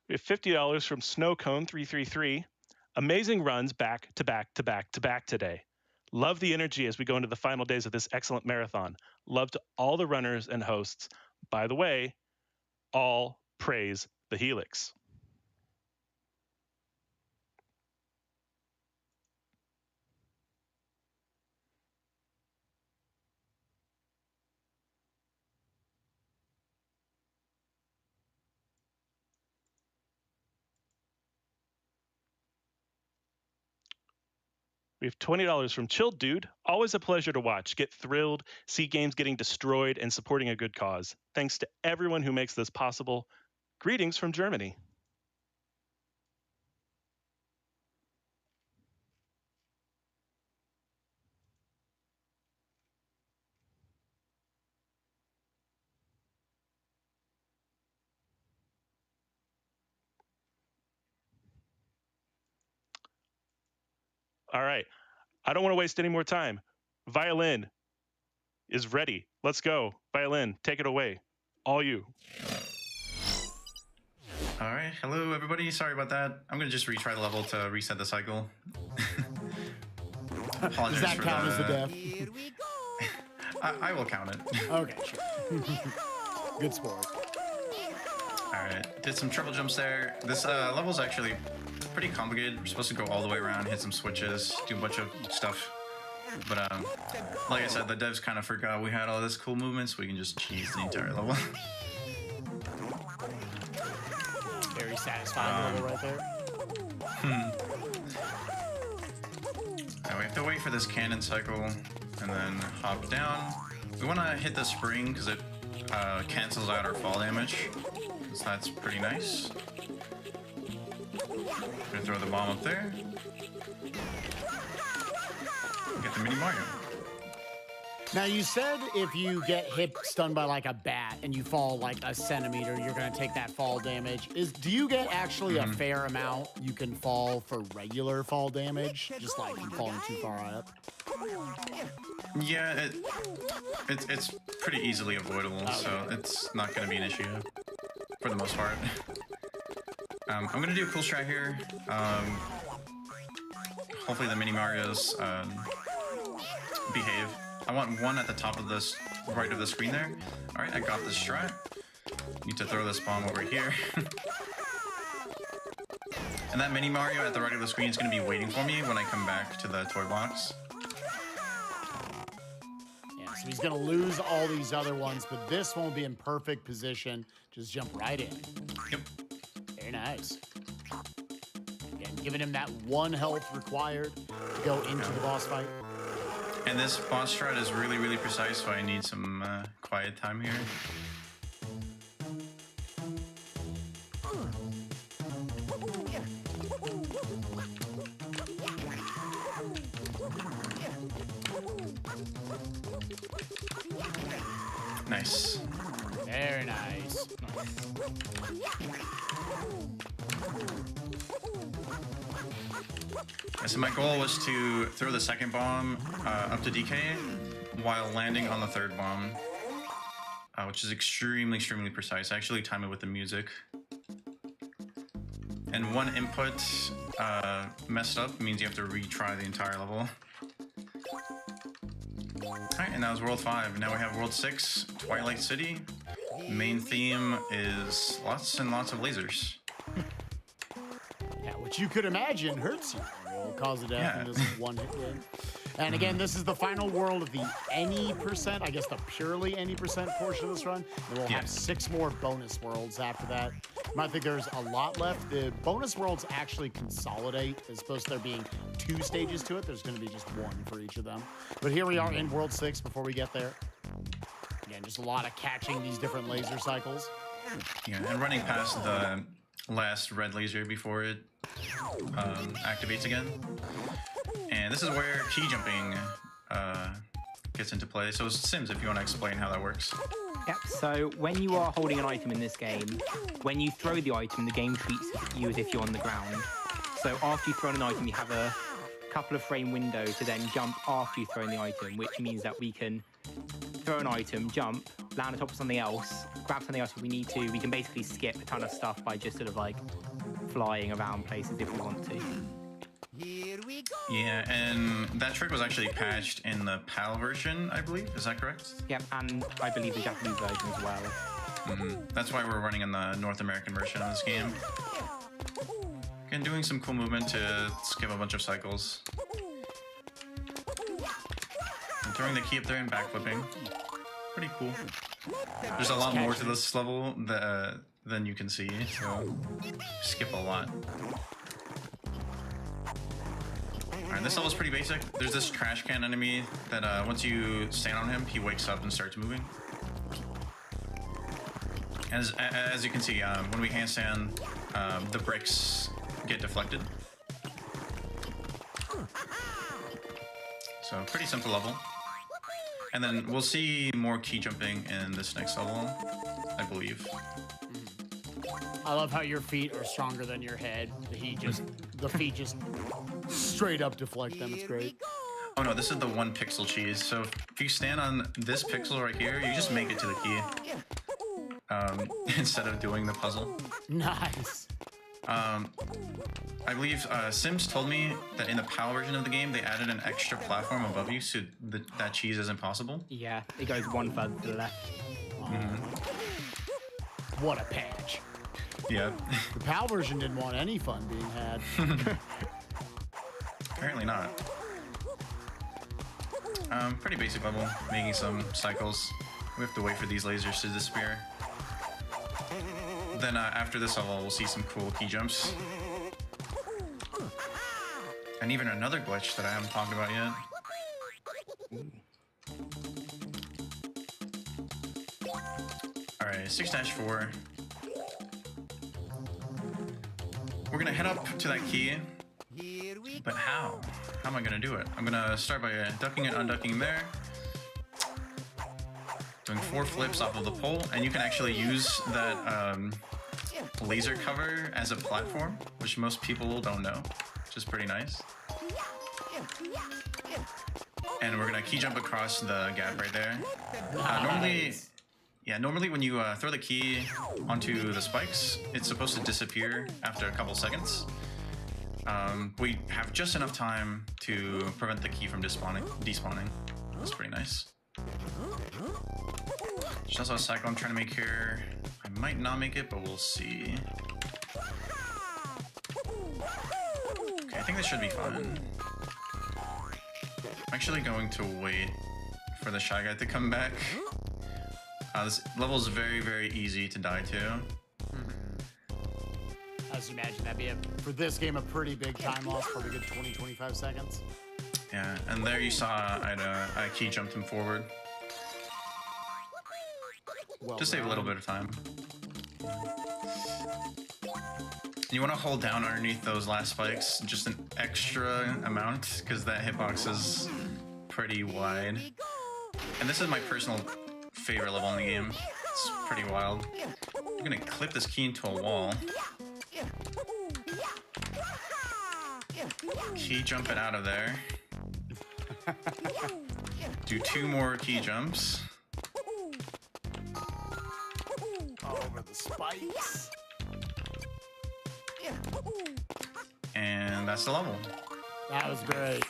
We have $50 from Snowcone333. "Amazing runs back to back to back to back today. Love the energy as we go into the final days of this excellent marathon. Love to all the runners and hosts. By the way, all praise the Helix." We have $20 from Chilled Dude. "Always a pleasure to watch. Get thrilled, see games getting destroyed, and supporting a good cause. Thanks to everyone who makes this possible. Greetings from Germany." All right. I don't want to waste any more time. Violin is ready. Let's go. Violin, take it away. All you. All right, hello everybody. Sorry about that. I'm gonna just retry the level to reset the cycle. Does that count as the death? Here we go. I will count it. Okay, sure. Good sport. All right, did some triple jumps there. This level is actually pretty complicated. We're supposed to go all the way around, hit some switches, do a bunch of stuff. But like I said, the devs kind of forgot we had all this cool movement, so we can just cheese the entire level. Very satisfying level right there. Now we have to wait for this cannon cycle and then hop down. We want to hit the spring because it cancels out our fall damage. So that's pretty nice. Gonna throw the bomb up there. Get the mini Mario. Now, you said if you get hit stunned by like a bat and you fall like a centimeter, you're going to take that fall damage. Do you get actually a fair amount you can fall for regular fall damage? Just like you falling too far up? Yeah, it's pretty easily avoidable, so it's not going to be an issue for the most part. I'm going to do a cool strat here. Hopefully the mini Marios behave. I want one at the top of this, right of the screen there. All right, I got this strat. Need to throw this bomb over here. And that mini Mario at the right of the screen is going to be waiting for me when I come back to the toy box. Yeah, so he's going to lose all these other ones, but this one will be in perfect position. Just jump right in. Yep. Very nice. Again, giving him that 1 health required to go into the boss fight. And this boss strat is really, really precise, so I need some quiet time here. Nice. Very nice. So my goal was to throw the second bomb up to DK while landing on the third bomb, which is extremely, extremely precise. I actually time it with the music. And one input messed up means you have to retry the entire level. Alright, and that was World 5. Now we have World 6, Twilight City. Main theme is lots and lots of lasers. Yeah, which you could imagine hurts you. Will cause a death in this one hit win. And again, this is the final world of the any percent, I guess the purely any percent portion of this run. And we'll have 6 more bonus worlds after that. You might think there's a lot left. The bonus worlds actually consolidate as opposed to there being 2 stages to it. There's going to be just 1 for each of them. But here we are in World 6 before we get there. Again, just a lot of catching these different laser cycles. Yeah, and running past the last red laser before it activates again. And this is where key jumping gets into play. So Sims, if you want to explain how that works. Yep, so when you are holding an item in this game, when you throw the item, the game treats you as if you're on the ground. So after you've thrown an item, you have a couple of frame window to then jump after you've thrown the item, which means that we can throw an item, jump, land on top of something else, grab something else if we need to. We can basically skip a ton of stuff by just sort of like flying around places if we want to. Here we go. Yeah, and that trick was actually patched in the PAL version, I believe. Is that correct? Yep, and I believe the Japanese version as well. That's why we're running in the North American version of this game. And doing some cool movement to skip a bunch of cycles. And throwing the key up there and backflipping. Pretty cool. There's a lot more to this level than you can see, so skip a lot. Alright, this level's pretty basic. There's this trash can enemy that once you stand on him, he wakes up and starts moving. As you can see, when we handstand, the bricks get deflected. So pretty simple level. And then we'll see more key jumping in this next level, I believe. I love how your feet are stronger than your head. The feet just straight up deflect them. It's great. Oh no, this is the 1 pixel cheese. So if you stand on this pixel right here, you just make it to the key. Instead of doing the puzzle. Nice. I believe Sims told me that in the PAL version of the game, they added an extra platform above you so that cheese isn't possible. Yeah, it goes 1 further to the left. What a patch. Yeah. The PAL version didn't want any fun being had. Apparently not. Pretty basic level, making some cycles. We have to wait for these lasers to disappear. Then after this level, we'll see some cool key jumps. And even another glitch that I haven't talked about yet. Alright, 6-4. We're gonna head up to that key. Here we But how? How am I gonna do it? I'm gonna start by ducking and unducking there. Doing 4 flips off of the pole, and you can actually use that laser cover as a platform, which most people don't know, which is pretty nice. And we're gonna key jump across the gap right there. Normally when you throw the key onto the spikes, it's supposed to disappear after a couple seconds. We have just enough time to prevent the key from despawning. That's pretty nice. There's also a cycle I'm trying to make here. I might not make it, but we'll see. Okay, I think this should be fun. I'm actually going to wait for the Shy Guy to come back. This level is very, very easy to die to. As you imagine, that'd be, for this game, a pretty big time loss, probably a good 20-25 seconds. Yeah, and there you saw I key jumped him forward. Well Just save a done. little bit of time. You want to hold down underneath those last spikes, just an extra amount, because that hitbox is pretty wide. And this is my personal favorite level in the game. It's pretty wild. I'm gonna clip this key into a wall. Key jump it out of there. Do 2 more key jumps. Over the spikes. And that's the level. That was great.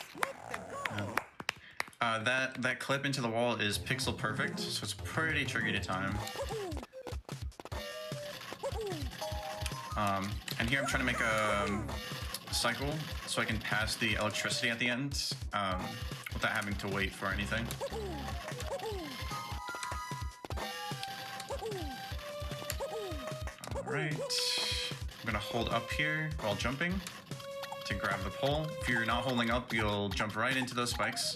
That clip into the wall is pixel perfect, so it's pretty tricky to time. And here I'm trying to make a cycle so I can pass the electricity at the end without having to wait for anything. Alright. I'm gonna hold up here while jumping to grab the pole. If you're not holding up, you'll jump right into those spikes.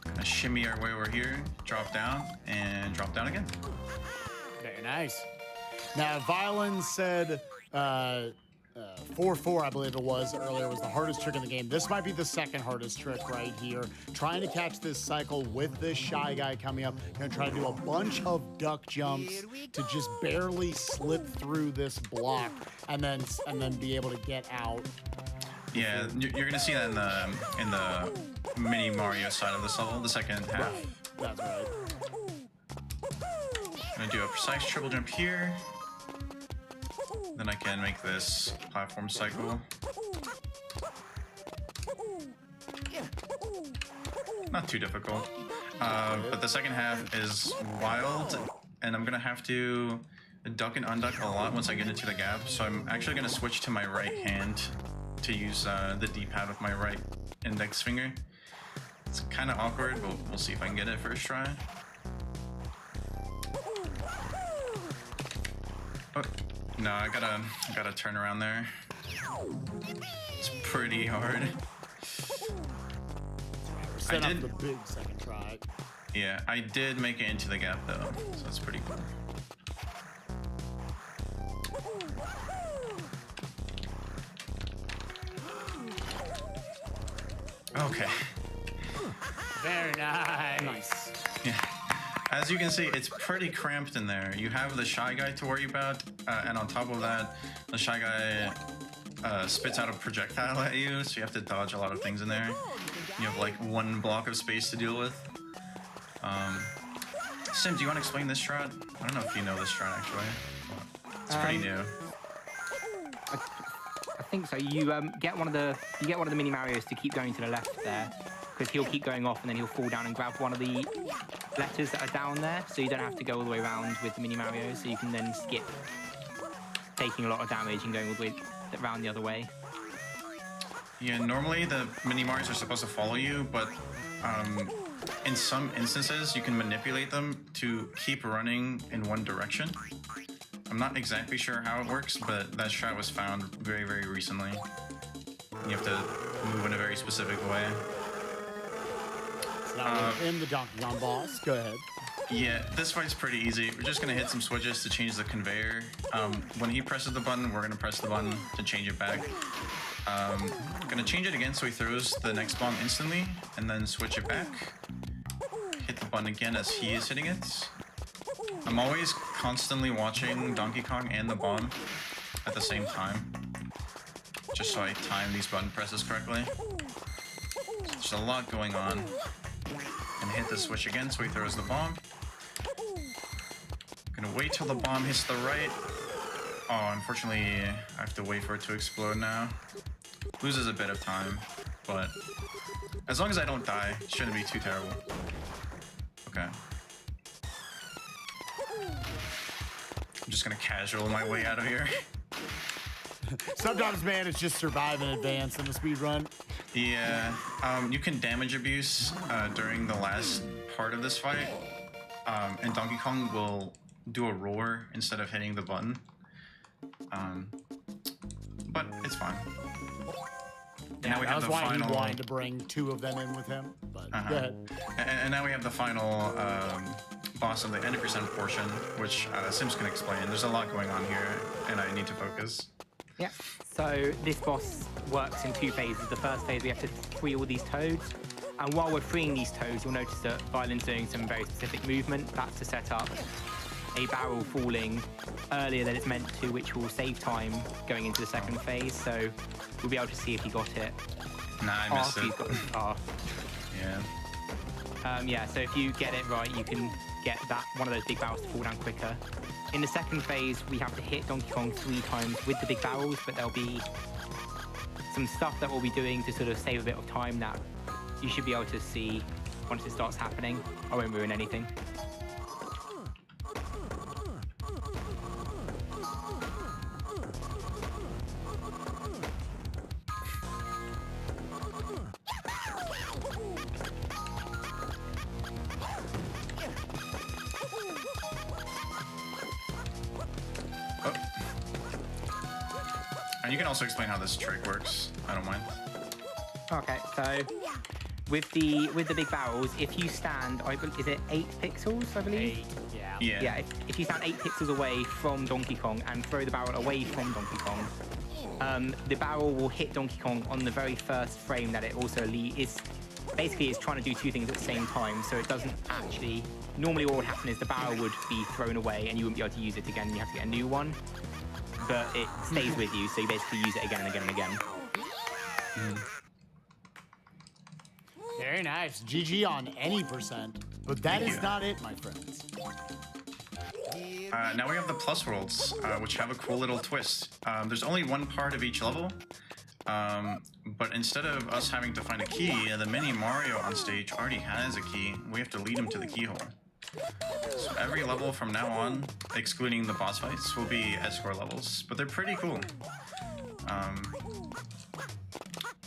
Gonna shimmy our way over here, drop down, and drop down again. Very nice. Now, Violin said 4-4, I believe it was earlier, was the hardest trick in the game. This might be the second hardest trick right here. Trying to catch this cycle with this Shy Guy coming up. Gonna try to do a bunch of duck jumps to just barely slip through this block and then be able to get out. Yeah, you're gonna see that in the mini Mario side of this level, the second half. That's right. I'm gonna do a precise triple jump here. Then I can make this platform cycle. Not too difficult. But the second half is wild, and I'm gonna have to duck and unduck a lot once I get into the gap. So I'm actually gonna switch to my right hand to use the D-pad with my right index finger. It's kind of awkward, but we'll see if I can get it first try. Oh, no, I gotta turn around there. It's pretty hard. Set up the big second try. Yeah, I did make it into the gap though, so that's pretty cool. Okay. Very nice. Yeah. As you can see, it's pretty cramped in there. You have the Shy Guy to worry about, and on top of that, the Shy Guy spits out a projectile at you, so you have to dodge a lot of things in there. You have like one block of space to deal with. Sim, do you want to explain this strat? I don't know if you know this strat actually. It's pretty new. I think so. You get one of the mini Marios to keep going to the left there, because he'll keep going off and then he'll fall down and grab one of the letters that are down there, so you don't have to go all the way around with the mini Mario, so you can then skip taking a lot of damage and going all the way around the other way. Yeah, normally the mini Marios are supposed to follow you, but in some instances you can manipulate them to keep running in one direction. I'm not exactly sure how it works, but that strat was found very, very recently. You have to move in a very specific way. In the Donkey Kong boss, go ahead. Yeah, this fight's pretty easy. We're just gonna hit some switches to change the conveyor. When he presses the button, we're gonna press the button to change it back. Gonna change it again so he throws the next bomb instantly, and then switch it back. Hit the button again as he is hitting it. I'm always constantly watching Donkey Kong and the bomb at the same time, just so I time these button presses correctly. There's a lot going on. And hit the switch again so he throws the bomb. Gonna wait till the bomb hits the right. Oh, unfortunately, I have to wait for it to explode now. Loses a bit of time, but as long as I don't die, it shouldn't be too terrible. Okay. I'm just gonna casual my way out of here. Sometimes, man, it's just survive and advance in the speed run. Yeah, you can damage abuse during the last part of this fight, and Donkey Kong will do a roar instead of hitting the button. But it's fine. And now we have that's the why final. he wanted to bring two of them in with him. But go ahead. And now we have the final boss of the 90% portion, which Sims can explain. There's a lot going on here, and I need to focus. Yeah. So this boss works in two phases. The first phase, we have to free all these toads. And while we're freeing these toads, you'll notice that Violin's doing some very specific movement. That's to set up a barrel falling earlier than it's meant to, which will save time going into the second phase. So we'll be able to see if he got it. Nah, I missed it. He's got the star. Yeah. Yeah, so if you get it right, you can get that one of those big barrels to fall down quicker. In the second phase, we have to hit Donkey Kong 3 times with the big barrels, but there'll be some stuff that we'll be doing to sort of save a bit of time that you should be able to see once it starts happening. I won't ruin anything. And you can also explain how this trick works. I don't mind. Okay, so with the big barrels, if you stand, is it 8 pixels, I believe? 8, yeah. Yeah. Yeah, if you stand 8 pixels away from Donkey Kong and throw the barrel away from Donkey Kong, the barrel will hit Donkey Kong on the very first frame that it also is. Basically, it's trying to do two things at the same time, so it doesn't actually. Normally, what would happen is the barrel would be thrown away and you wouldn't be able to use it again. You have to get a new one, but it stays with you, so you basically use it again and again and again. Very nice. GG on any percent. But that is not it, my friends. Now we have the plus worlds, which have a cool little twist. There's only one part of each level, but instead of us having to find a key, the mini Mario on stage already has a key. We have to lead him to the keyhole. So every level from now on, excluding the boss fights, will be escort levels, but they're pretty cool.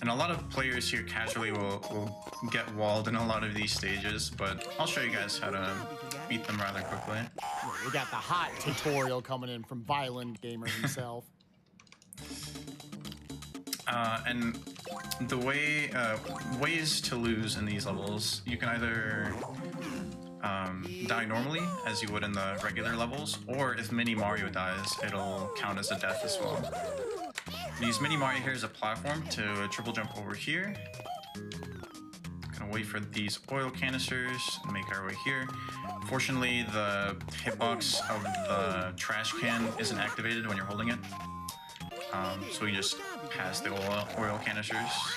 And a lot of players here casually will get walled in a lot of these stages, but I'll show you guys how to beat them rather quickly. We got the hot tutorial coming in from ViolinGamer himself. And the ways to lose in these levels, you can either die normally, as you would in the regular levels, or if Mini Mario dies, it'll count as a death as well. Use Mini Mario here as a platform to triple jump over here. Gonna wait for these oil canisters and make our way here. Fortunately, the hitbox of the trash can isn't activated when you're holding it. So we just pass the oil canisters. Nice.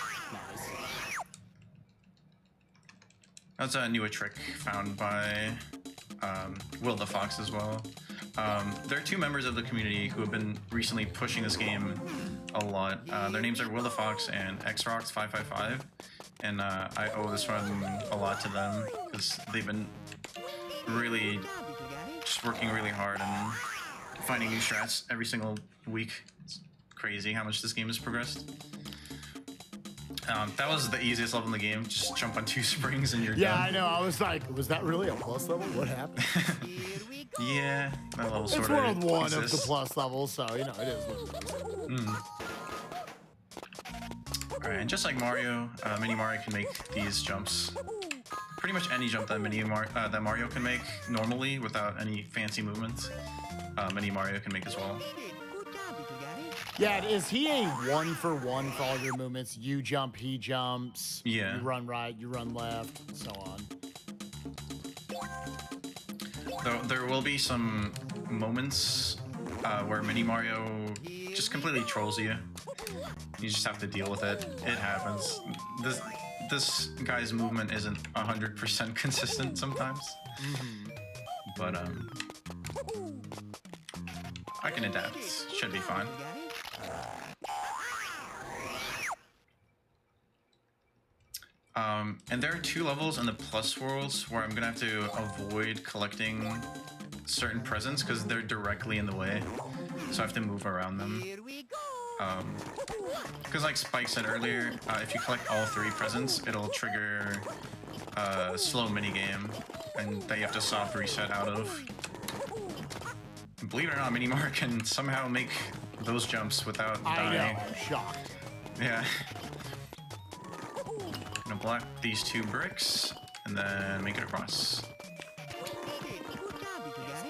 That's a newer trick found by Will the Fox as well. There are two members of the community who have been recently pushing this game a lot. Their names are Will the Fox and XRox555, and I owe this one a lot to them because they've been really just working really hard and finding new strats every single week. It's crazy how much this game has progressed. That was the easiest level in the game. Just jump on 2 springs and you're done. Yeah, I know. I was like, was that really a plus level? What happened? Yeah, that level sort It's of world 1 of the exists. plus levels, so, you know, it is what it is. Alright, and just like Mario, Mini Mario can make these jumps. Pretty much any jump that that Mario can make normally without any fancy movements, Mini Mario can make as well. Yeah, is he a 1-for-1 for all your movements? You jump, he jumps. Yeah. You run right, you run left, so on. Though there will be some moments where Mini Mario just completely trolls you. You just have to deal with it. It happens. This guy's movement isn't 100% consistent sometimes, but I can adapt. Should be fine. And there are 2 levels in the plus worlds where I'm gonna have to avoid collecting certain presents because they're directly in the way, so I have to move around them. Because like Spike said earlier, if you collect all 3 presents, it'll trigger a slow minigame, and that you have to soft reset out of. And believe it or not, Mini Mario can somehow make those jumps without dying. I know, I'm shocked. Yeah. Gonna block these 2 bricks and then make it across.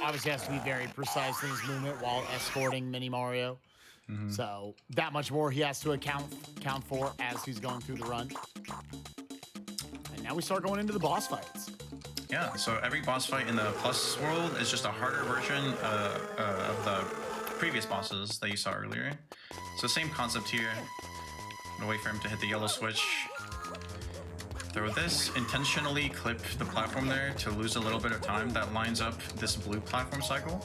Obviously has to be very precise in his movement while escorting Mini Mario. So that much more he has to account for as he's going through the run. And now we start going into the boss fights. Yeah, so every boss fight in the Plus world is just a harder version of the previous bosses that you saw earlier. So same concept here. I'm gonna wait for him to hit the yellow switch. Throw this, intentionally clip the platform there to lose a little bit of time. That lines up this blue platform cycle.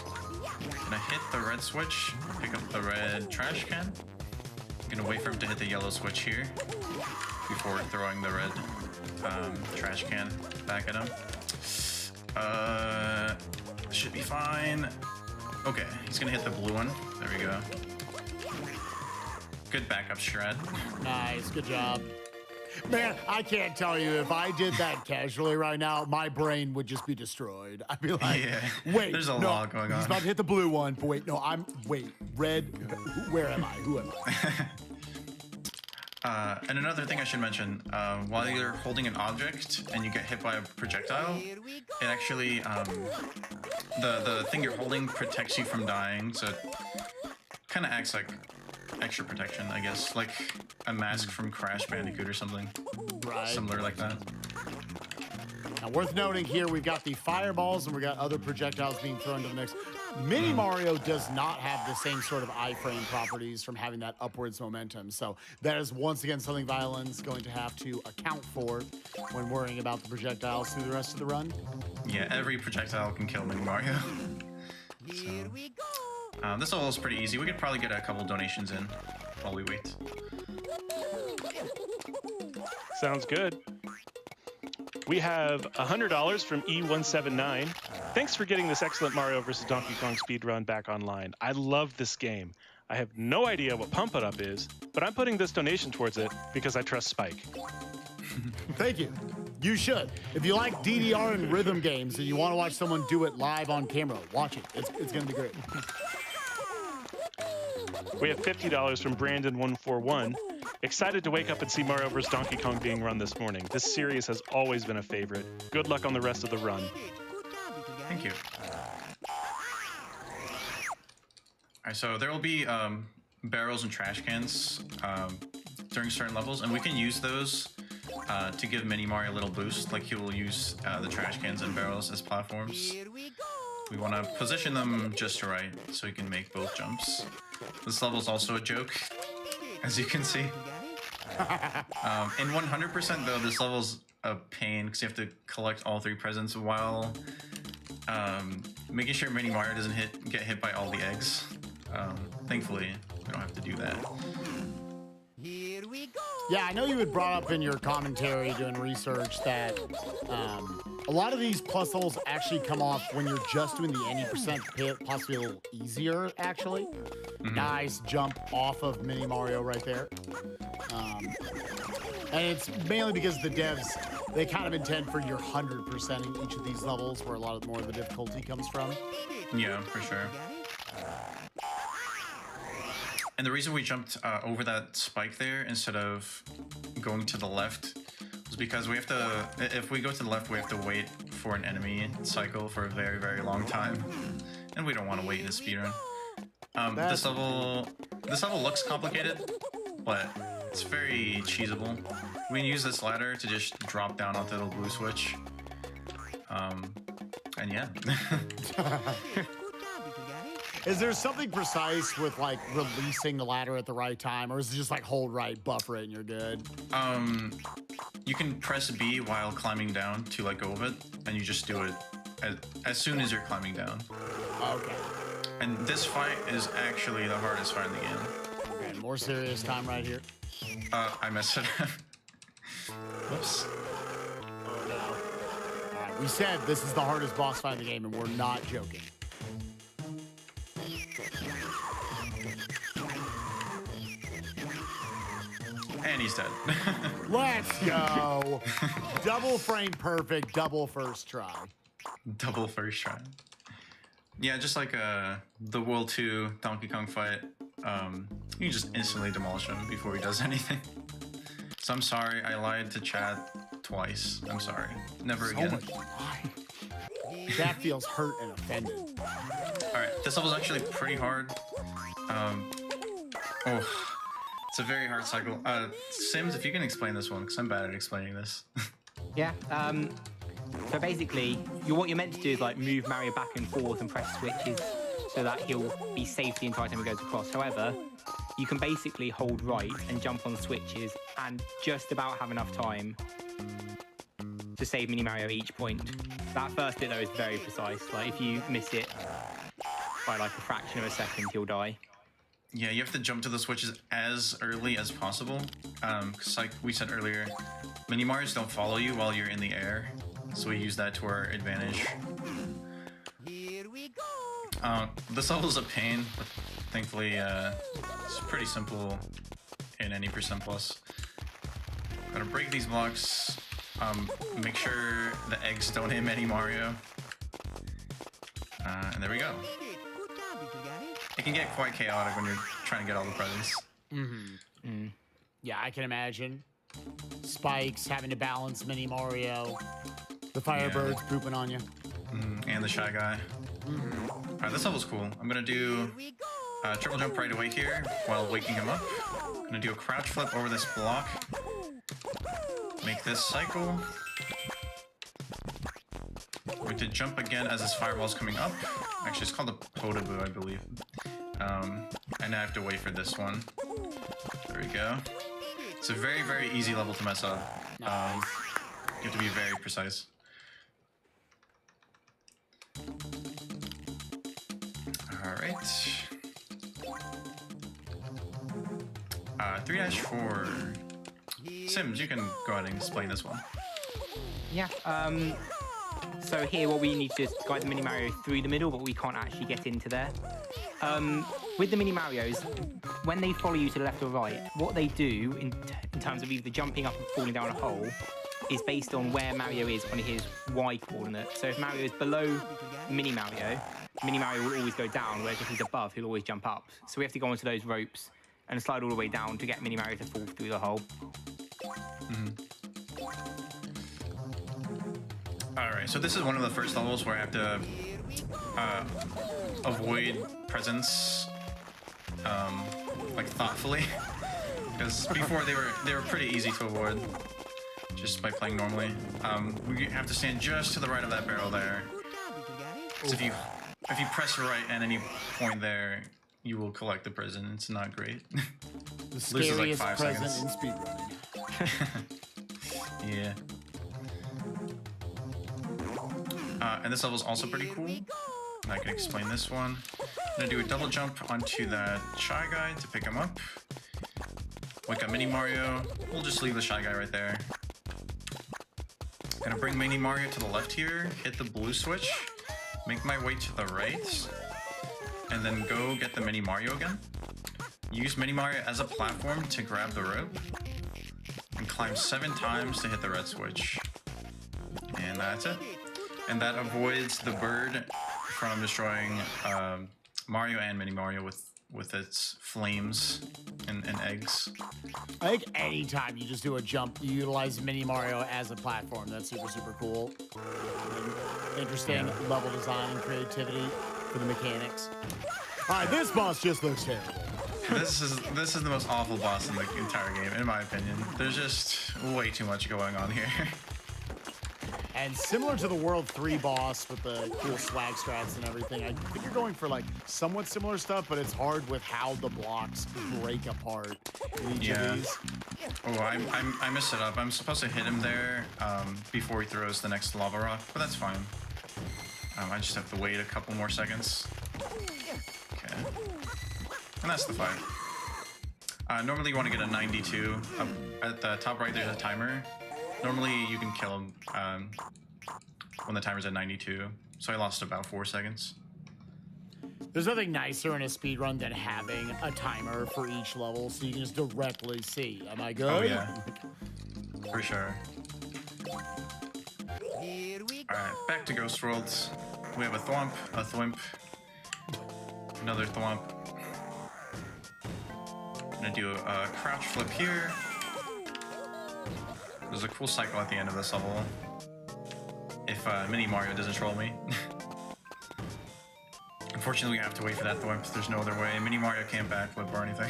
Gonna hit the red switch, pick up the red trash can. Gonna wait for him to hit the yellow switch here before throwing the red trash can back at him. Should be fine. Okay, he's gonna hit the blue one. There we go. Good backup strat. Nice, good job. Man, I can't tell you, if I did that casually right now, my brain would just be destroyed. I'd be like, Yeah, wait, there's a no, lot going on. He's about to hit the blue one, but wait, no, wait, red, where am I? Who am I? And another thing I should mention, while you're holding an object and you get hit by a projectile, it actually, the thing you're holding protects you from dying, so it kind of acts like extra protection, I guess, like a mask from Crash Bandicoot or something Right. similar like that. Now, worth noting here, we've got the fireballs and we've got other projectiles being thrown into the mix. Mini Mario does not have the same sort of iframe properties from having that upwards momentum. So that is once again something Violin's going to have to account for when worrying about the projectiles through the rest of the run. Yeah, every projectile can kill Mini Mario. Here we go. This level is pretty easy. We could probably get a couple donations in while we wait. Sounds good. We have $100 from E179. Thanks for getting this excellent Mario vs. Donkey Kong speedrun back online. I love this game. I have no idea what Pump It Up is, but I'm putting this donation towards it because I trust Spike. Thank you. You should. If you like DDR and rhythm games and you want to watch someone do it live on camera, watch it. It's going to be great. We have $50 from Brandon141. Excited to wake up and see Mario vs. Donkey Kong being run this morning. This series has always been a favorite. Good luck on the rest of the run. Thank you. Alright, so there will be barrels and trash cans during certain levels, and we can use those to give Mini Mario a little boost. Like he will use the trash cans and barrels as platforms. We want to position them just right so he can make both jumps. This level is also a joke, as you can see. In 100% though, this level's a pain because you have to collect all 3 presents while making sure Mini Mario doesn't get hit by all the eggs. Thankfully, we don't have to do that. Yeah, I know you had brought up in your commentary doing research that a lot of these plus levels actually come off when you're just doing the any percent pit, possibly a little easier, actually. Nice jump off of Mini Mario right there. And it's mainly because the devs, they kind of intend for your 100%ing each of these levels where a lot more of the difficulty comes from. Yeah, for sure. And the reason we jumped over that spike there instead of going to the left was because we have to, if we go to the left, we have to wait for an enemy cycle for a very, very long time. And we don't want to wait in a speedrun. This level looks complicated, but it's very cheesable. We can use this ladder to just drop down onto the blue switch. And yeah. Is there something precise with like releasing the ladder at the right time, or is it just like hold right, buffer it, and you're good? You can press B while climbing down to let go of it, and you just do it as soon as you're climbing down. Okay. And this fight is actually the hardest fight in the game. Okay, more serious time right here. I messed it up. Whoops. Oh no. All right, we said this is the hardest boss fight in the game, and we're not joking. And he's dead. Let's go. Double frame perfect, double first try. Double first try. Yeah, just like the World 2 Donkey Kong fight, you just instantly demolish him before he does anything. So I'm sorry, I lied to chat twice. I'm sorry. Never again. So much why? Chat feels hurt and offended. Alright, this level's actually pretty hard. It's a very hard cycle. Sims, if you can explain this one, because I'm bad at explaining this. Yeah. So basically, what you're meant to do is like move Mario back and forth and press switches so that he'll be safe the entire time he goes across. However, you can basically hold right and jump on switches and just about have enough time to save Mini Mario at each point. That first bit though is very precise. Like if you miss it by like a fraction of a second, you'll die. Yeah, you have to jump to the switches as early as possible. Because like we said earlier, Mini Marios don't follow you while you're in the air. So we use that to our advantage. This level is a pain, but thankfully it's pretty simple in any percent plus. Gotta break these blocks. Make sure the eggs don't hit Mini Mario. And there we go. It can get quite chaotic when you're trying to get all the presents. Yeah, I can imagine. Spikes, having to balance Mini Mario. The Firebirds pooping on you. And the Shy Guy. Alright, this level's cool. I'm gonna do a triple jump right away here while waking him up. I'm gonna do a crouch flip over this block. Make this cycle. We're going to jump again as this fireball's coming up. Actually, it's called a Potaboo, I believe. And I have to wait for this one. There we go. It's a very, very easy level to mess up. You have to be very precise. Alright. 3-4. Sims, you can go ahead and explain this one. Yeah. So here what we need to do is guide the Mini Mario through the middle, but we can't actually get into there. With the Mini Marios, when they follow you to the left or right, what they do in terms of either jumping up and falling down a hole is based on where Mario is on his Y coordinate. So if Mario is below Mini Mario will always go down, whereas if he's above, he'll always jump up. So we have to go onto those ropes and slide all the way down to get Mini Mario to fall through the hole. Alright, so this is one of the first levels where I have to avoid presents like thoughtfully, because before they were pretty easy to avoid. just by playing normally. We have to stand just to the right of that barrel there. So if you press right at any point there, you will collect the prison. It's not great. The Loses like scariest 5 present seconds. in speedrunning. Yeah. And this level is also pretty cool. I can explain this one. I'm gonna do a double jump onto that Shy Guy to pick him up. Wake up Mini Mario. We'll just leave the Shy Guy right there. Gonna bring Mini Mario to the left here, hit the blue switch, make my way to the right, and then go get the Mini Mario again. Use Mini Mario as a platform to grab the rope, and climb 7 times to hit the red switch. And that's it. And that avoids the bird from destroying Mario and Mini Mario with its flames and eggs. I think anytime you just do a jump, you utilize Mini Mario as a platform. That's super, super cool. Interesting level design and creativity for the mechanics. All right, this boss just looks terrible. This is the most awful boss in the entire game, in my opinion. There's just way too much going on here. And similar to the World 3 boss with the cool swag strats and everything, I think you're going for like somewhat similar stuff, but it's hard with how the blocks break apart in each of these. Oh, I messed it up. I'm supposed to hit him there before he throws the next lava rock, but that's fine. I just have to wait a couple more seconds. Okay. And that's the fight. Normally you want to get a 92. At the top right there's a timer. Normally you can kill him when the timer's at 92. So I lost about 4 seconds. There's nothing nicer in a speedrun than having a timer for each level so you can just directly see. Am I good? Oh yeah. For sure. Alright, back to Ghost Worlds. We have a thwomp, another thwomp. I'm gonna do a crouch flip here. There's a cool cycle at the end of this level. If Mini Mario doesn't troll me. Unfortunately, we have to wait for that thwomp. There's no other way. Mini Mario can't backflip or anything.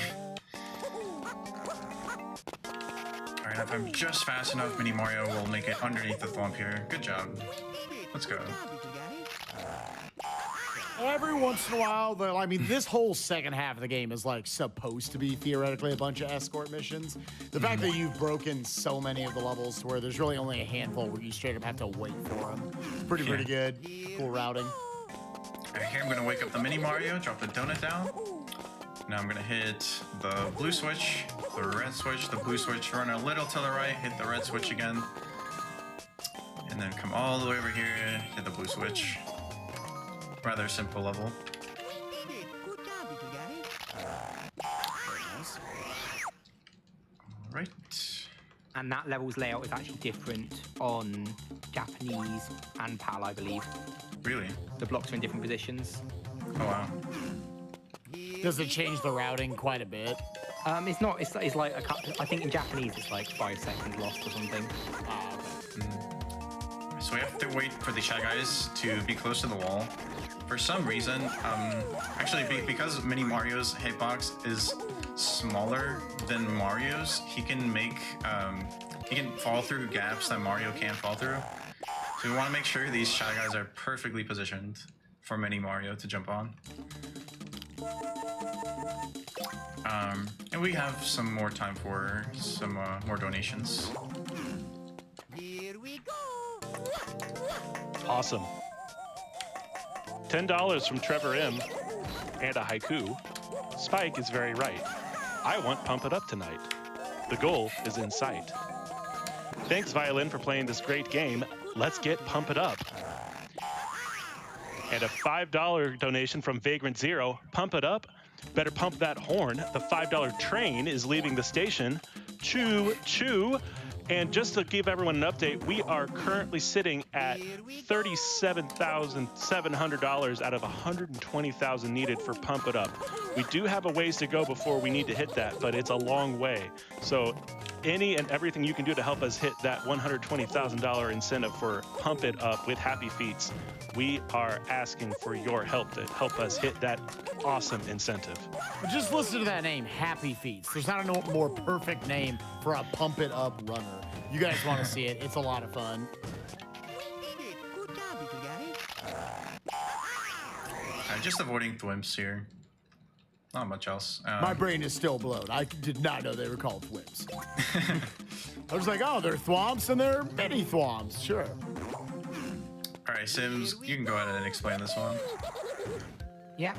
Alright, if I'm just fast enough, Mini Mario will make it underneath the thwomp here. Good job. Let's go. Every once in a while, though, I mean, this whole second half of the game is like supposed to be theoretically a bunch of escort missions. The fact that you've broken so many of the levels to where there's really only a handful where you straight up have to wait for them. Pretty good. Cool routing. Alright, here I'm gonna wake up the Mini Mario, drop the donut down. Now I'm gonna hit the blue switch, the red switch, the blue switch, run a little to the right, hit the red switch again. And then come all the way over here, hit the blue switch. Rather simple level. Alright. And that level's layout is actually different on Japanese and PAL, I believe. Really? The blocks are in different positions. Oh wow. Does it change the routing quite a bit? It's not. It's like a couple. I think in Japanese it's like 5 seconds lost or something. So we have to wait for the Shy Guys to be close to the wall. For some reason, actually because Mini Mario's hitbox is smaller than Mario's, he can make he can fall through gaps that Mario can't fall through. So we want to make sure these Shy Guys are perfectly positioned for Mini Mario to jump on. And we have some more time for some more donations. Awesome. $10 from Trevor M. And a haiku. Spike is very right. I want Pump It Up tonight. The goal is in sight. Thanks, Violin, for playing this great game. Let's get Pump It Up. And a $5 donation from Vagrant Zero. Pump it up. Better pump that horn. The $5 train is leaving the station. Choo, choo. And just to give everyone an update, we are currently sitting at $37,700 out of $120,000 needed for Pump It Up. We do have a ways to go before we need to hit that, but it's a long way. So any and everything you can do to help us hit that $120,000 incentive for Pump It Up with Happy Feets, we are asking for your help to help us hit that awesome incentive. But just listen to that name, Happy Feet. There's not a more perfect name for a Pump It Up runner. You guys want to see it? It's a lot of fun. Just avoiding thwimps here. Not much else. My brain is still blown. I did not know they were called thwimps. I was like, oh, they're thwomps and they're mini thwomps. Sure. All right, Sims, you can go ahead and explain this one. Yeah.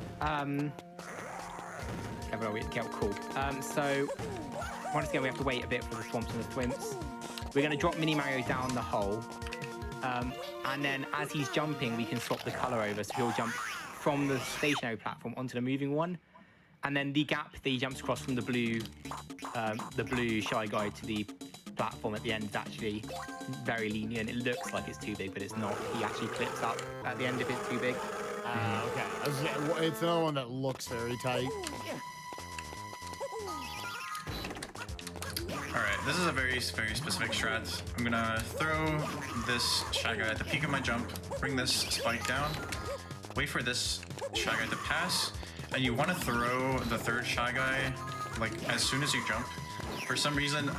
Cool. So once again, we have to wait a bit for the swamps and the thwimps. We're going to drop Mini Mario down the hole, and then as he's jumping, we can swap the color over. So he'll jump from the stationary platform onto the moving one, and then the gap that he jumps across from the blue Shy Guy to the platform at the end is actually very lenient. It looks like it's too big, but it's not. He actually clips up at the end if it's too big. Okay. It's another one that looks very tight. All right, this is a very, very specific strat. I'm gonna throw this Shy Guy at the peak of my jump, bring this spike down, wait for this Shy Guy to pass, and you want to throw the third Shy Guy like as soon as you jump. For some reason,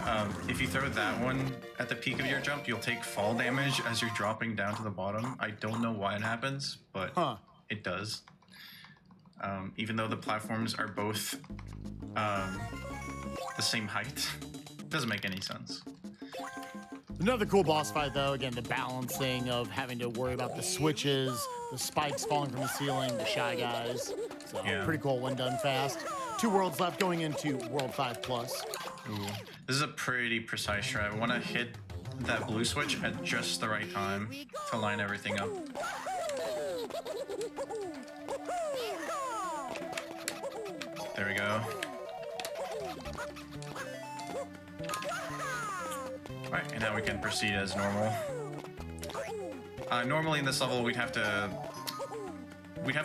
if you throw that one at the peak of your jump, you'll take fall damage as you're dropping down to the bottom. I don't know why it happens, but it does. Even though the platforms are both the same height. Doesn't make any sense. Another cool boss fight, though. Again, the balancing of having to worry about the switches, the spikes falling from the ceiling, the Shy Guys. So pretty cool when done fast. 2 worlds left going into World 5 Plus. Ooh. This is a pretty precise strat. I want to hit that blue switch at just the right time to line everything up. There we go. Alright, and now we can proceed as normal. Normally in this level we'd have to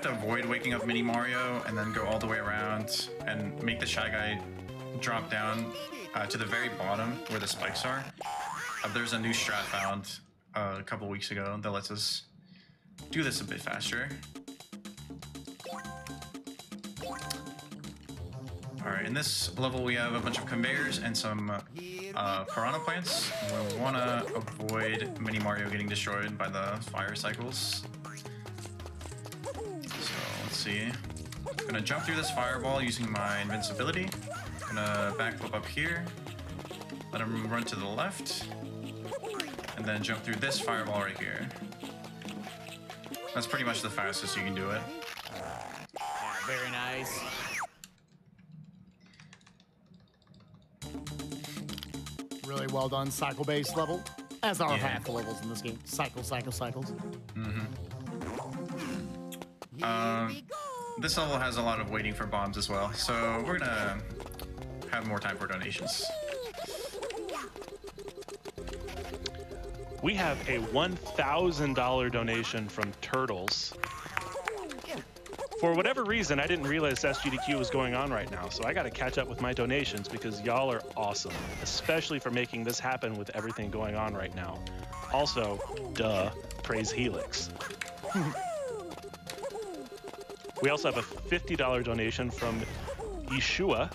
avoid waking up Mini Mario and then go all the way around and make the Shy Guy drop down to the very bottom where the spikes are. There's a new strat found a couple weeks ago that lets us do this a bit faster. Alright, in this level we have a bunch of conveyors and some piranha plants. We'll want to avoid Mini Mario getting destroyed by the fire cycles. So let's see. I'm gonna jump through this fireball using my invincibility. Gonna backflip up here. Let him run to the left. And then jump through this fireball right here. That's pretty much the fastest you can do it. Very nice. Really well done cycle-based level, as are half the levels in this game. Cycles. This level has a lot of waiting for bombs as well, so we're gonna have more time for donations. We have a $1,000 donation from Turtles. For whatever reason, I didn't realize SGDQ was going on right now, so I got to catch up with my donations because y'all are awesome, especially for making this happen with everything going on right now. Also, duh, praise Helix. We also have a $50 donation from Yeshua.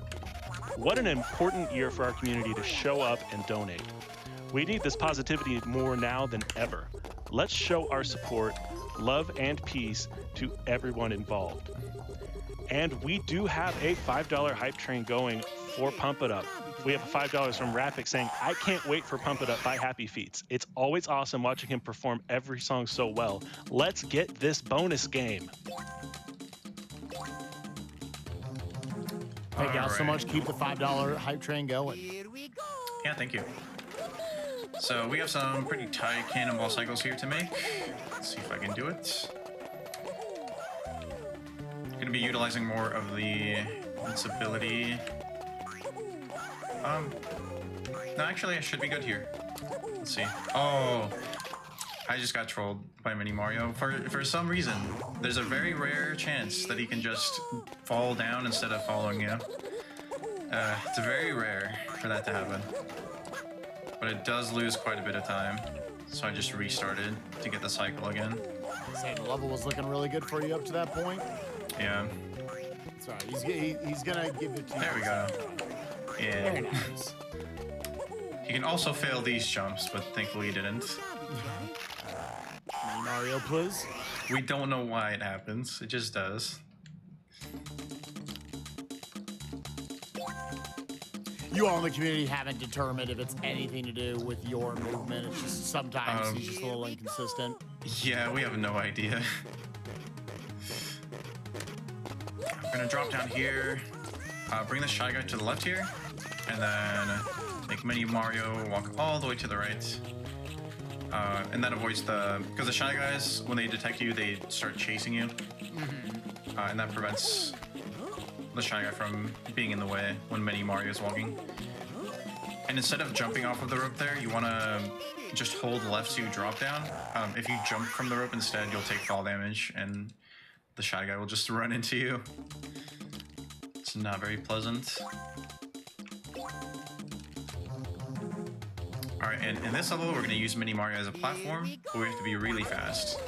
What an important year for our community to show up and donate. We need this positivity more now than ever. Let's show our support, love, and peace to everyone involved. And we do have a $5 hype train going for Pump It Up. We have $5 from Rafik saying, I can't wait for Pump It Up by Happy Feets. It's always awesome watching him perform every song so well. Let's get this bonus game. Thank y'all so much. Keep the $5 hype train going. Yeah, thank you. So we have some pretty tight cannonball cycles here to make. Let's see if I can do it. I'm gonna be utilizing more of the invincibility. No, actually I should be good here. Let's see. Oh, I just got trolled by Mini Mario. For some reason, there's a very rare chance that he can just fall down instead of following you. It's very rare for that to happen. But it does lose quite a bit of time. So I just restarted to get the cycle again. Say the level was looking really good for you up to that point. Yeah. Sorry, he's gonna give it to you. There we go. Yeah. Very nice. He can also fail these jumps, but thankfully he didn't. Mario, please. We don't know why it happens. It just does. You all in the community haven't determined if it's anything to do with your movement. It's just sometimes he's just a little inconsistent. Yeah, we have no idea. We're gonna drop down here, bring the Shy Guy to the left here, and then make Mini Mario walk all the way to the right. And that avoids because the Shy Guys, when they detect you, they start chasing you. And that prevents the Shy Guy from being in the way when Mini Mario is walking. And instead of jumping off of the rope there, you want to just hold left to drop down. If you jump from the rope instead, you'll take fall damage, and the Shy Guy will just run into you. It's not very pleasant. Alright, and in this level, we're going to use Mini Mario as a platform, but we have to be really fast.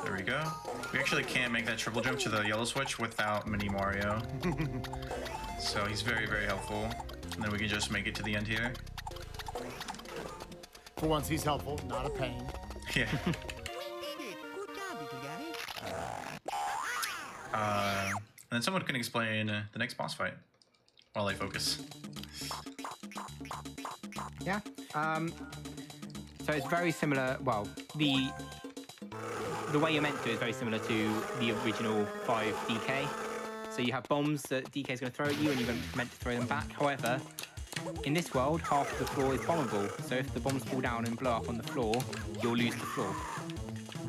There we go. We actually can't make that triple jump to the yellow switch without Mini Mario. So he's very, very helpful. And then we can just make it to the end here. For once, he's helpful, not a pain. Yeah. And then someone can explain the next boss fight while I focus. Yeah. So it's very similar. Well, the way you're meant to do is very similar to the original 5 DK. So you have bombs that DK is going to throw at you, and you're meant to throw them back. However, in this world, half of the floor is bombable. So if the bombs fall down and blow up on the floor, you'll lose the floor.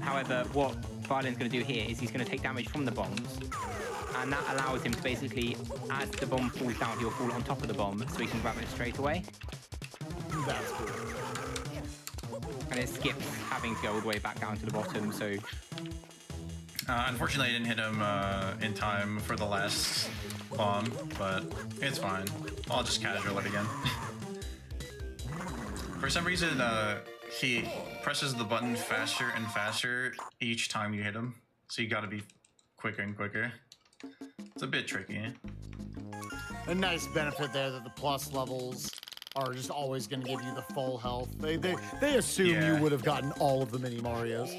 However, what Violin's going to do here is he's going to take damage from the bombs, and that allows him to basically, as the bomb falls down, he'll fall on top of the bomb, so he can grab it straight away. That's cool. And it skips having to go all the way back down to the bottom, so... Unfortunately, I didn't hit him in time for the last bomb, but it's fine. I'll just casual it again. For some reason, he presses the button faster and faster each time you hit him, so you gotta be quicker and quicker. It's a bit tricky. A nice benefit there that the plus levels are just always going to give you the full health. They assume you would have gotten all of the Mini Marios.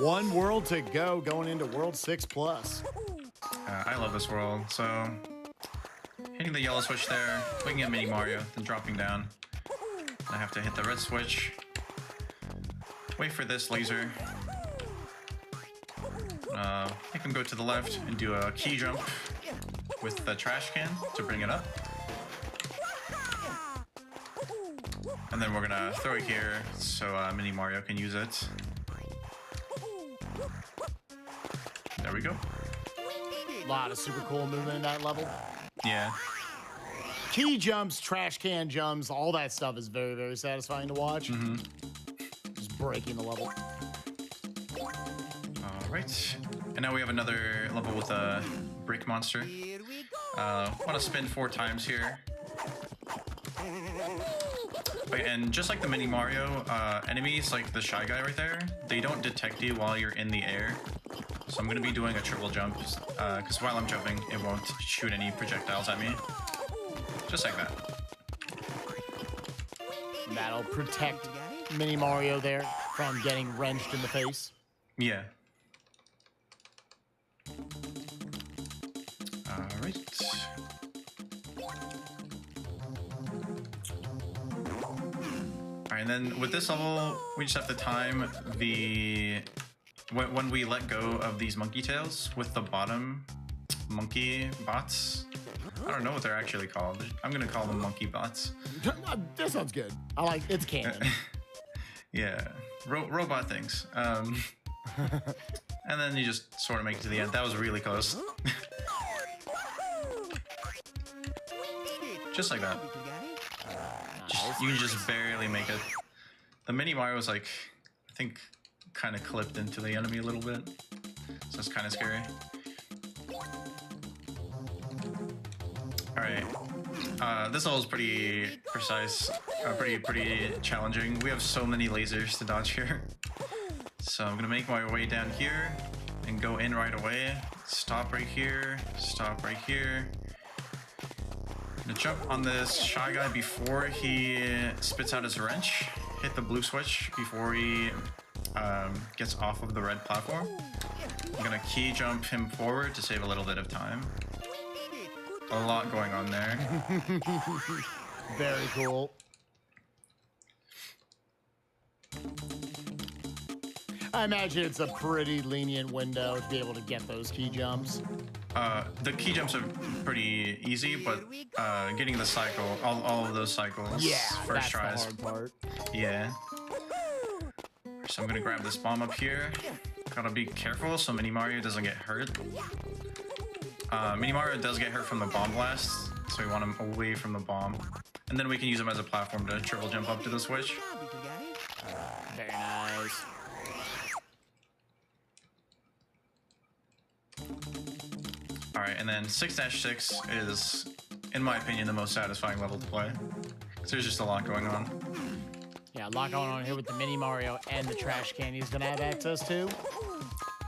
One world to go, going into World 6+. I love this world, so hitting the yellow switch there, looking at Mini Mario, then dropping down. I have to hit the red switch. Wait for this laser. Make him go to the left and do a key jump with the trash can to bring it up. And then we're gonna throw it here so Mini Mario can use it. There we go. A lot of super cool movement in that level. Yeah. Key jumps, trash can jumps, all that stuff is very, very satisfying to watch. Just breaking the level. All right. And now we have another level with a brick monster. Want to spin 4 times here. Wait, and just like the Mini Mario, enemies like the Shy Guy right there, they don't detect you while you're in the air. So I'm going to be doing a triple jump, because while I'm jumping, it won't shoot any projectiles at me. Just like that. That'll protect Mini Mario there from getting wrenched in the face. Yeah. All right. Alright, and then with this level, we just have to time the... When we let go of these monkey tails with the bottom monkey bots. I don't know what they're actually called. I'm gonna call them monkey bots. That sounds good. I like it's canon. Yeah, robot things. And then you just sort of make it to the end. That was really close. Just like that. You can just barely make it. The Mini Mario was like, I think, kind of clipped into the enemy a little bit. So it's kind of scary. Alright. This level is pretty precise, pretty challenging. We have so many lasers to dodge here. So I'm gonna make my way down here and go in right away. Stop right here, stop right here. Gonna jump on this Shy Guy before he spits out his wrench. Hit the blue switch before he gets off of the red platform. I'm gonna key jump him forward to save a little bit of time. A lot going on there. Very cool. I imagine it's a pretty lenient window to be able to get those key jumps. The key jumps are pretty easy, but getting the cycle, all of those cycles, Yeah, first that's tries. the hard part. Yeah. So I'm gonna grab this bomb up here. Gotta be careful so Mini Mario doesn't get hurt. Mini Mario does get hurt from the bomb blast, so we want him away from the bomb. And then we can use him as a platform to triple jump up to the switch. Very nice. All right, and then 6-6 is, in my opinion, the most satisfying level to play. So there's just a lot going on. Yeah, a lot going on here with the Mini Mario and the trash can he's gonna have access to.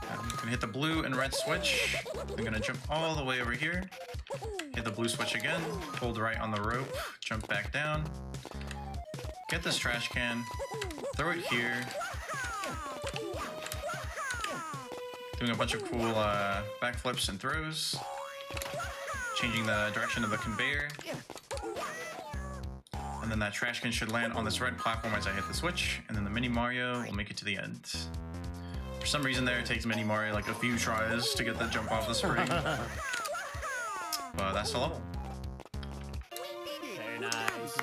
I'm gonna hit the blue and red switch. I'm gonna jump all the way over here. Hit the blue switch again. Hold right on the rope. Jump back down. Get this trash can. Throw it here. Doing a bunch of cool backflips and throws. Changing the direction of the conveyor. And then that trash can should land on this red platform as I hit the switch. And then the Mini Mario will make it to the end. For some reason there, it takes Mini Mario like a few tries to get the jump off the spring. But that's the level. Very nice.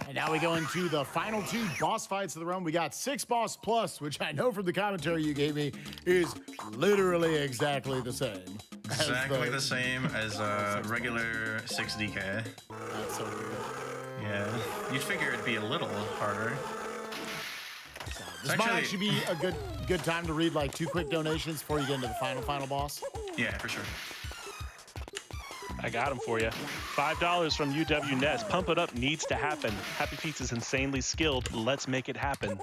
And now we go into the final 2 boss fights of the run. We got 6 Boss Plus, which I know from the commentary you gave me is literally exactly the same. Exactly the same as regular 6 DK. That's so weird. Yeah, you'd figure it'd be a little harder. This might actually be a good time to read like 2 quick donations before you get into the final boss. Yeah, for sure. I got them for you. $5 from UW Ness. Pump It Up needs to happen. Happy Feets is insanely skilled. Let's make it happen.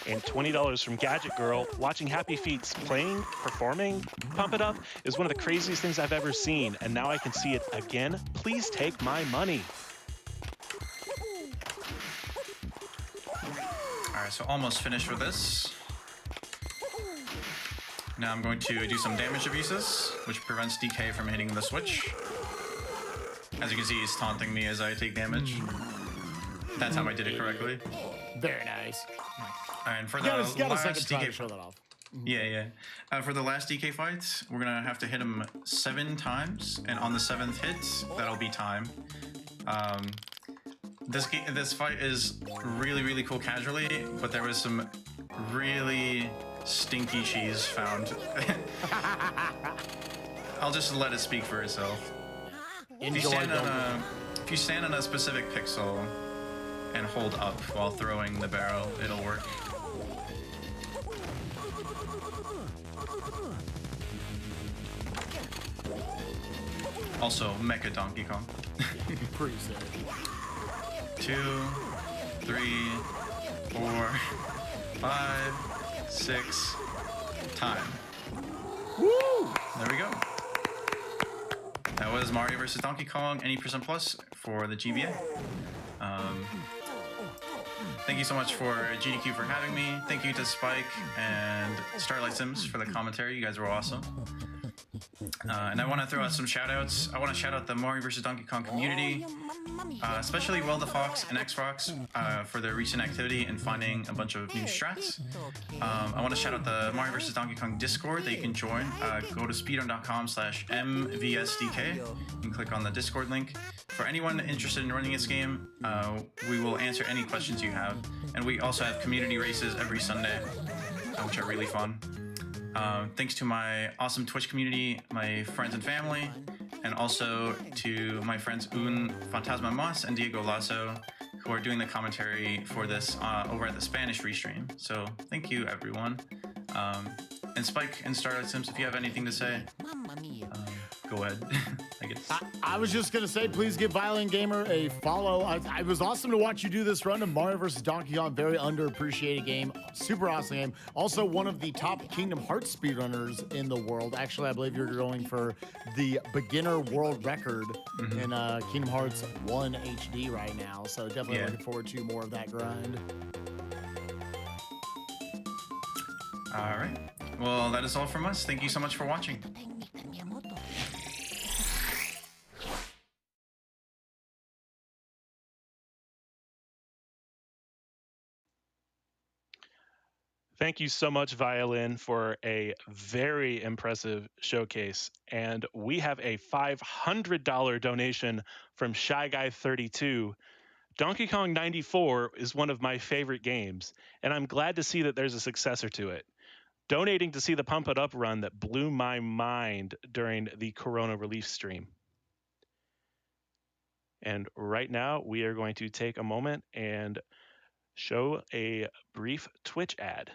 And $20 from Gadget Girl. Watching Happy Feets playing, performing Pump It Up is one of the craziest things I've ever seen. And now I can see it again. Please take my money. All right, so almost finished with this. Now I'm going to do some damage abuses, which prevents DK from hitting the switch. As you can see, he's taunting me as I take damage. That time I did it correctly. Very nice. And for the Got a second last try to DK, show that off. yeah. For the last DK fight, we're gonna have to hit him 7 times, and on the 7th hit, that'll be time. This fight is really cool casually, but there was some really stinky cheese found. I'll just let it speak for itself. If you stand on a specific pixel and hold up while throwing the barrel, it'll work. Also, Mecha Donkey Kong. Pretty sick. 2, 3, 4, 5, 6, time. Woo! There we go. That was Mario vs. Donkey Kong, any % plus for the GBA. Thank you so much for GDQ for having me. Thank you to Spike and StarrlightSims for the commentary. You guys were awesome. And I want to throw out some shout outs. I want to shout out the Mario vs. Donkey Kong community, especially Will the Fox and Xfox for their recent activity in finding a bunch of new strats. I want to shout out the Mario vs. Donkey Kong Discord that you can join. Go to speedrun.com/mvsdk. You can click on the Discord link. For anyone interested in running this game, we will answer any questions you have. And we also have community races every Sunday, which are really fun. Thanks to my awesome Twitch community, my friends and family, and also to my friends Un Fantasma Mas and Diego Lasso, who are doing the commentary for this over at the Spanish restream. So thank you, everyone. And Spike and StarrlightSims, if you have anything to say, Mamma mia. go ahead. I guess. I was just gonna say, please give ViolinGamer a follow. It was awesome to watch you do this run of Mario vs. Donkey Kong. Very underappreciated game, super awesome game. Also, one of the top Kingdom Hearts speedrunners in the world. Actually, I believe you're going for the beginner world record in Kingdom Hearts 1 HD right now. So definitely looking forward to more of that grind. All right. Well, that is all from us. Thank you so much for watching. Tecnica mia moto. Thank you so much, Violin, for a very impressive showcase. And we have a $500 donation from Shy Guy 32. Donkey Kong 94 is one of my favorite games, and I'm glad to see that there's a successor to it. Donating to see the Pump It Up run that blew my mind during the Corona release stream. And right now, we are going to take a moment and show a brief Twitch ad.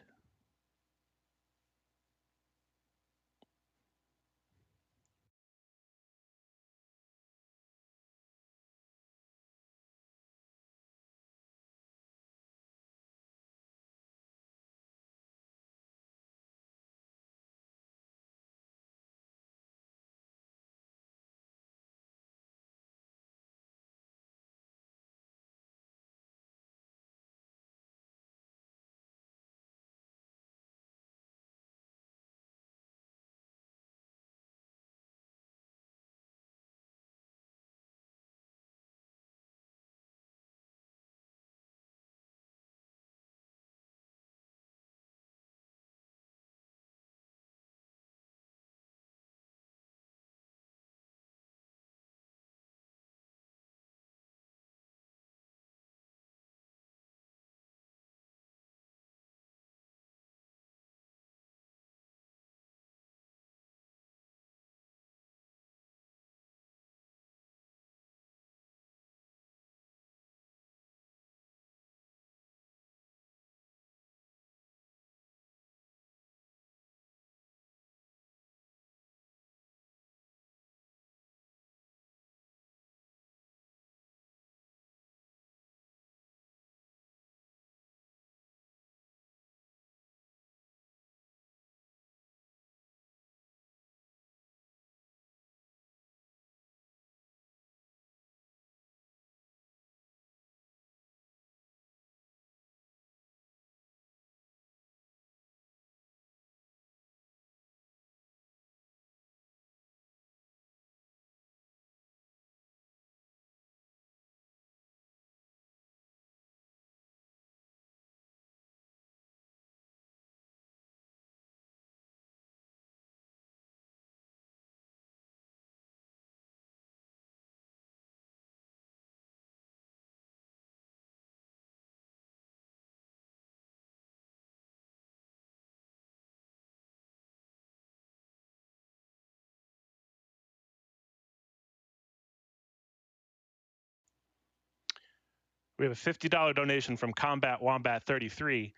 We have a $50 donation from Combat Wombat 33.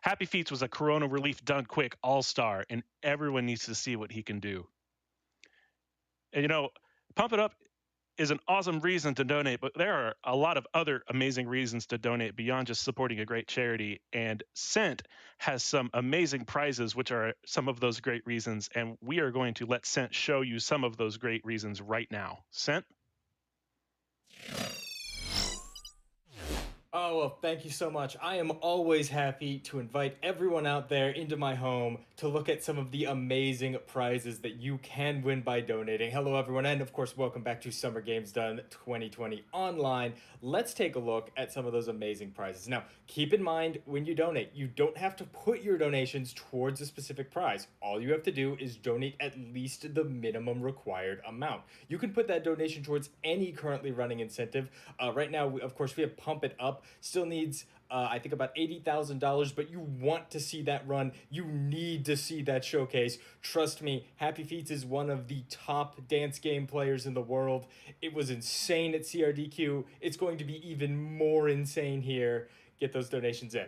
Happy Feets was a Corona relief done quick all-star, and everyone needs to see what he can do. And you know, Pump It Up is an awesome reason to donate, but there are a lot of other amazing reasons to donate beyond just supporting a great charity. And Cent has some amazing prizes, which are some of those great reasons. And we are going to let Cent show you some of those great reasons right now. Cent? Oh, well, thank you so much. I am always happy to invite everyone out there into my home to look at some of the amazing prizes that you can win by donating. Hello, everyone, and of course, welcome back to Summer Games Done 2020 online. Let's take a look at some of those amazing prizes. Now, keep in mind, when you donate, you don't have to put your donations towards a specific prize. All you have to do is donate at least the minimum required amount. You can put that donation towards any currently running incentive. Right now, of course, we have Pump It Up. Still needs, I think, about $80,000, but you want to see that run. You need to see that showcase. Trust me, Happy Feet is one of the top dance game players in the world. It was insane at CRDQ. It's going to be even more insane here. Get those donations in.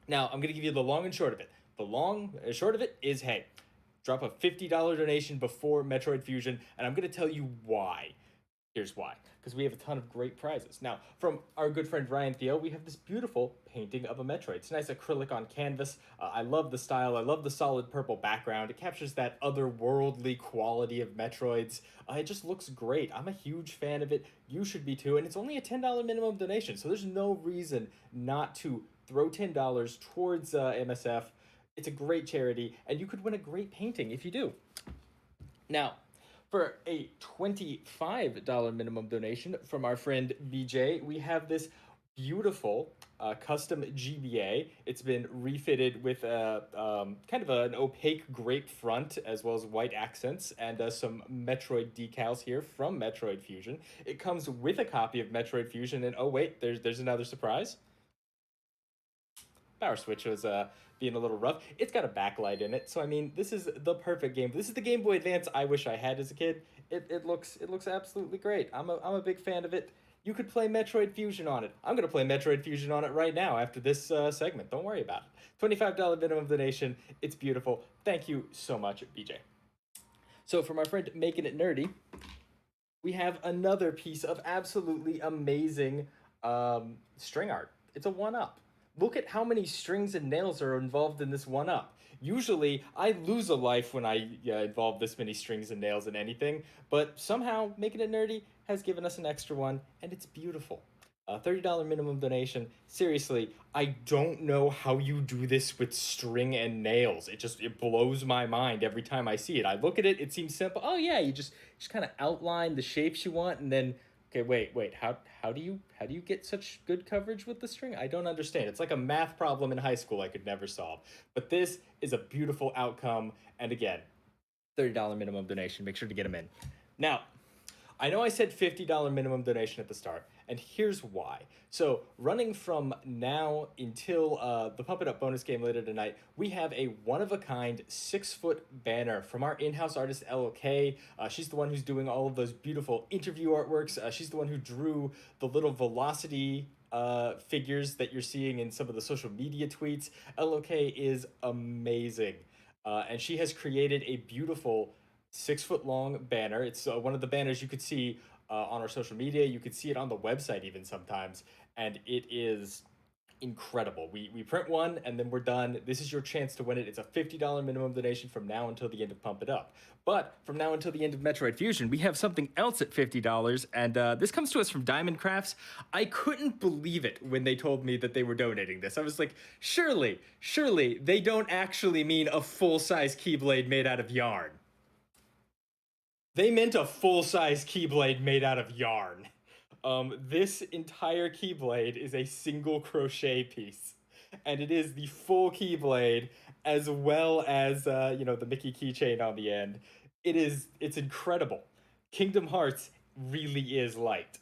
Now, I'm going to give you the long and short of it. the short of it is, hey, drop a $50 donation before Metroid Fusion, and I'm going to tell you why. Here's why. Because we have a ton of great prizes. Now, from our good friend Ryan Theo, we have this beautiful painting of a Metroid. It's nice acrylic on canvas. I love the style. I love the solid purple background. It captures that otherworldly quality of Metroids. It just looks great. I'm a huge fan of it. You should be too. And it's only a $10 minimum donation, so there's no reason not to throw $10 towards MSF. It's a great charity, and you could win a great painting if you do. Now, for a $25 minimum donation from our friend BJ, we have this beautiful custom GBA. It's been refitted with kind of an opaque grape front as well as white accents and some Metroid decals here from Metroid Fusion. It comes with a copy of Metroid Fusion, and oh wait, there's another surprise. Power switch was being a little rough. It's got a backlight in it, so I mean, this is the perfect game. This is the Game Boy Advance I wish I had as a kid. It looks absolutely great. I'm a big fan of it. You could play Metroid Fusion on it. I'm gonna play Metroid Fusion on it right now after this segment. Don't worry about it. $25 minimum donation. It's beautiful. Thank you so much, BJ. So from our friend Making It Nerdy, we have another piece of absolutely amazing string art. It's a one-up. Look at how many strings and nails are involved in this one-up. Usually, I lose a life when I involve this many strings and nails in anything, but somehow Making It Nerdy has given us an extra one, and it's beautiful. $30 minimum donation. Seriously, I don't know how you do this with string and nails. It blows my mind every time I see it. I look at it, it seems simple. Oh yeah, you just kind of outline the shapes you want, and then okay, wait. How do you get such good coverage with the string? I don't understand. It's like a math problem in high school I could never solve. But this is a beautiful outcome. And again, $30 minimum donation. Make sure to get them in. Now, I know I said $50 minimum donation at the start, and here's why. So running from now until the Pump It Up bonus game later tonight, we have a one-of-a-kind 6-foot banner from our in-house artist, LOK. She's the one who's doing all of those beautiful interview artworks. She's the one who drew the little velocity figures that you're seeing in some of the social media tweets. LOK is amazing. And she has created a beautiful 6-foot-long banner. It's one of the banners you could see on our social media. You could see it on the website even sometimes, and it is incredible. We print one, and then we're done. This is your chance to win it. It's a $50 minimum donation from now until the end of Pump It Up. But from now until the end of Metroid Fusion, we have something else at $50, and this comes to us from Diamond Crafts. I couldn't believe it when they told me that they were donating this. I was like, surely they don't actually mean a full-size Keyblade made out of yarn. They meant a full-size Keyblade made out of yarn. This entire Keyblade is a single crochet piece, and it is the full Keyblade as well as the Mickey keychain on the end. It's incredible. Kingdom Hearts really is light.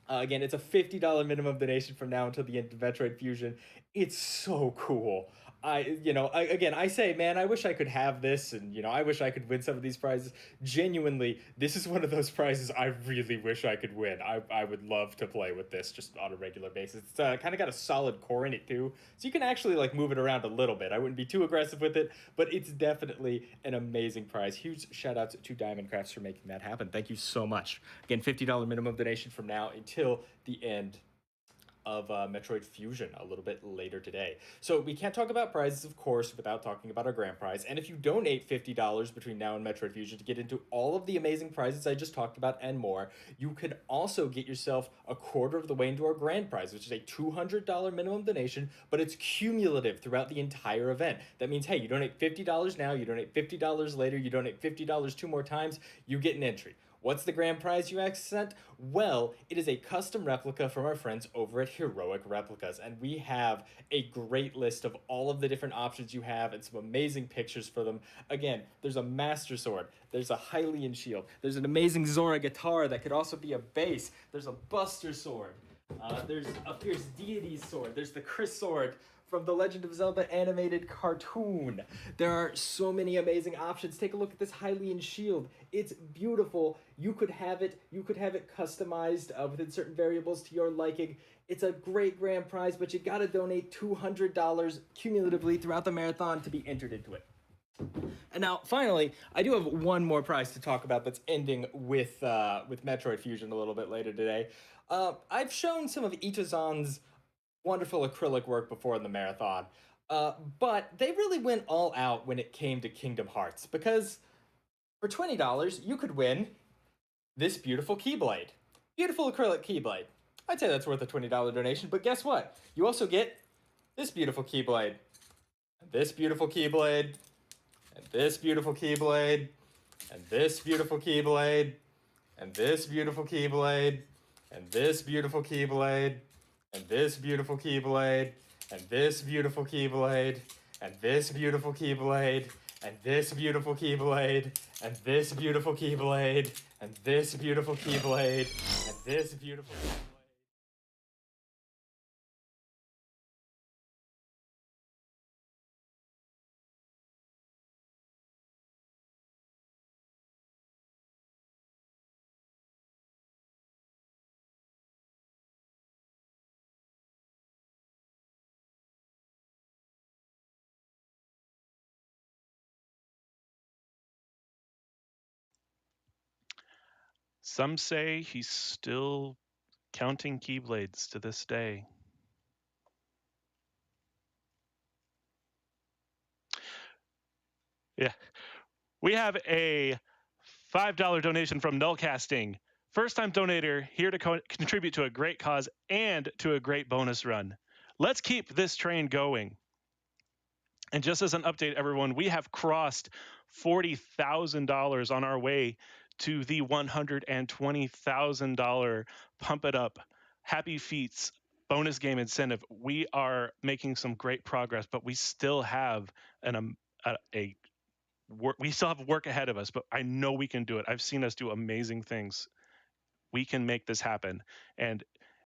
Again, it's a $50 minimum donation from now until the end of Metroid Fusion. It's so cool. I say, man, I wish I could have this, and, I wish I could win some of these prizes. Genuinely, this is one of those prizes I really wish I could win. I would love to play with this just on a regular basis. It's kind of got a solid core in it, too, so you can actually, move it around a little bit. I wouldn't be too aggressive with it, but it's definitely an amazing prize. Huge shout-outs to Diamond Crafts for making that happen. Thank you so much. Again, $50 minimum donation from now until the end of Metroid Fusion a little bit later today. So we can't talk about prizes, of course, without talking about our grand prize. And if you donate $50 between now and Metroid Fusion to get into all of the amazing prizes I just talked about and more, you could also get yourself a quarter of the way into our grand prize, which is a $200 minimum donation, but it's cumulative throughout the entire event. That means, hey, you donate $50 now, you donate $50 later, you donate $50 two more times, you get an entry. What's the grand prize, you accent? Well, it is a custom replica from our friends over at Heroic Replicas, and we have a great list of all of the different options you have and some amazing pictures for them. Again, there's a Master Sword, there's a Hylian Shield, there's an amazing Zora guitar that could also be a bass, there's a Buster Sword, there's a Fierce Deity's Sword, there's the Chris Sword from The Legend of Zelda animated cartoon. There are so many amazing options. Take a look at this Hylian shield. It's beautiful. You could have it customized within certain variables to your liking. It's a great grand prize, but you gotta donate $200 cumulatively throughout the marathon to be entered into it. And now, finally, I do have one more prize to talk about that's ending with Metroid Fusion a little bit later today. I've shown some of Itazan's wonderful acrylic work before in the marathon, but they really went all out when it came to Kingdom Hearts, because for $20, you could win this beautiful Keyblade. Beautiful acrylic Keyblade. I'd say that's worth a $20 donation, but guess what? You also get this beautiful Keyblade, and this beautiful Keyblade, and this beautiful Keyblade, and this beautiful Keyblade, and this beautiful Keyblade, and this beautiful Keyblade, and this beautiful Keyblade, and this beautiful Keyblade, and this beautiful Keyblade, and this beautiful Keyblade, and this beautiful Keyblade, and this beautiful Keyblade, and this beautiful Keyblade. Some say he's still counting Keyblades to this day. Yeah. We have a $5 donation from Nullcasting. First-time donator here to contribute to a great cause and to a great bonus run. Let's keep this train going. And just as an update, everyone, we have crossed $40,000 on our way to the $120,000 Pump It Up Happy Feets bonus game incentive. We are making some great progress, but we still have we still have work ahead of us, but I know we can do it. I've seen us do amazing things. We can make this happen. And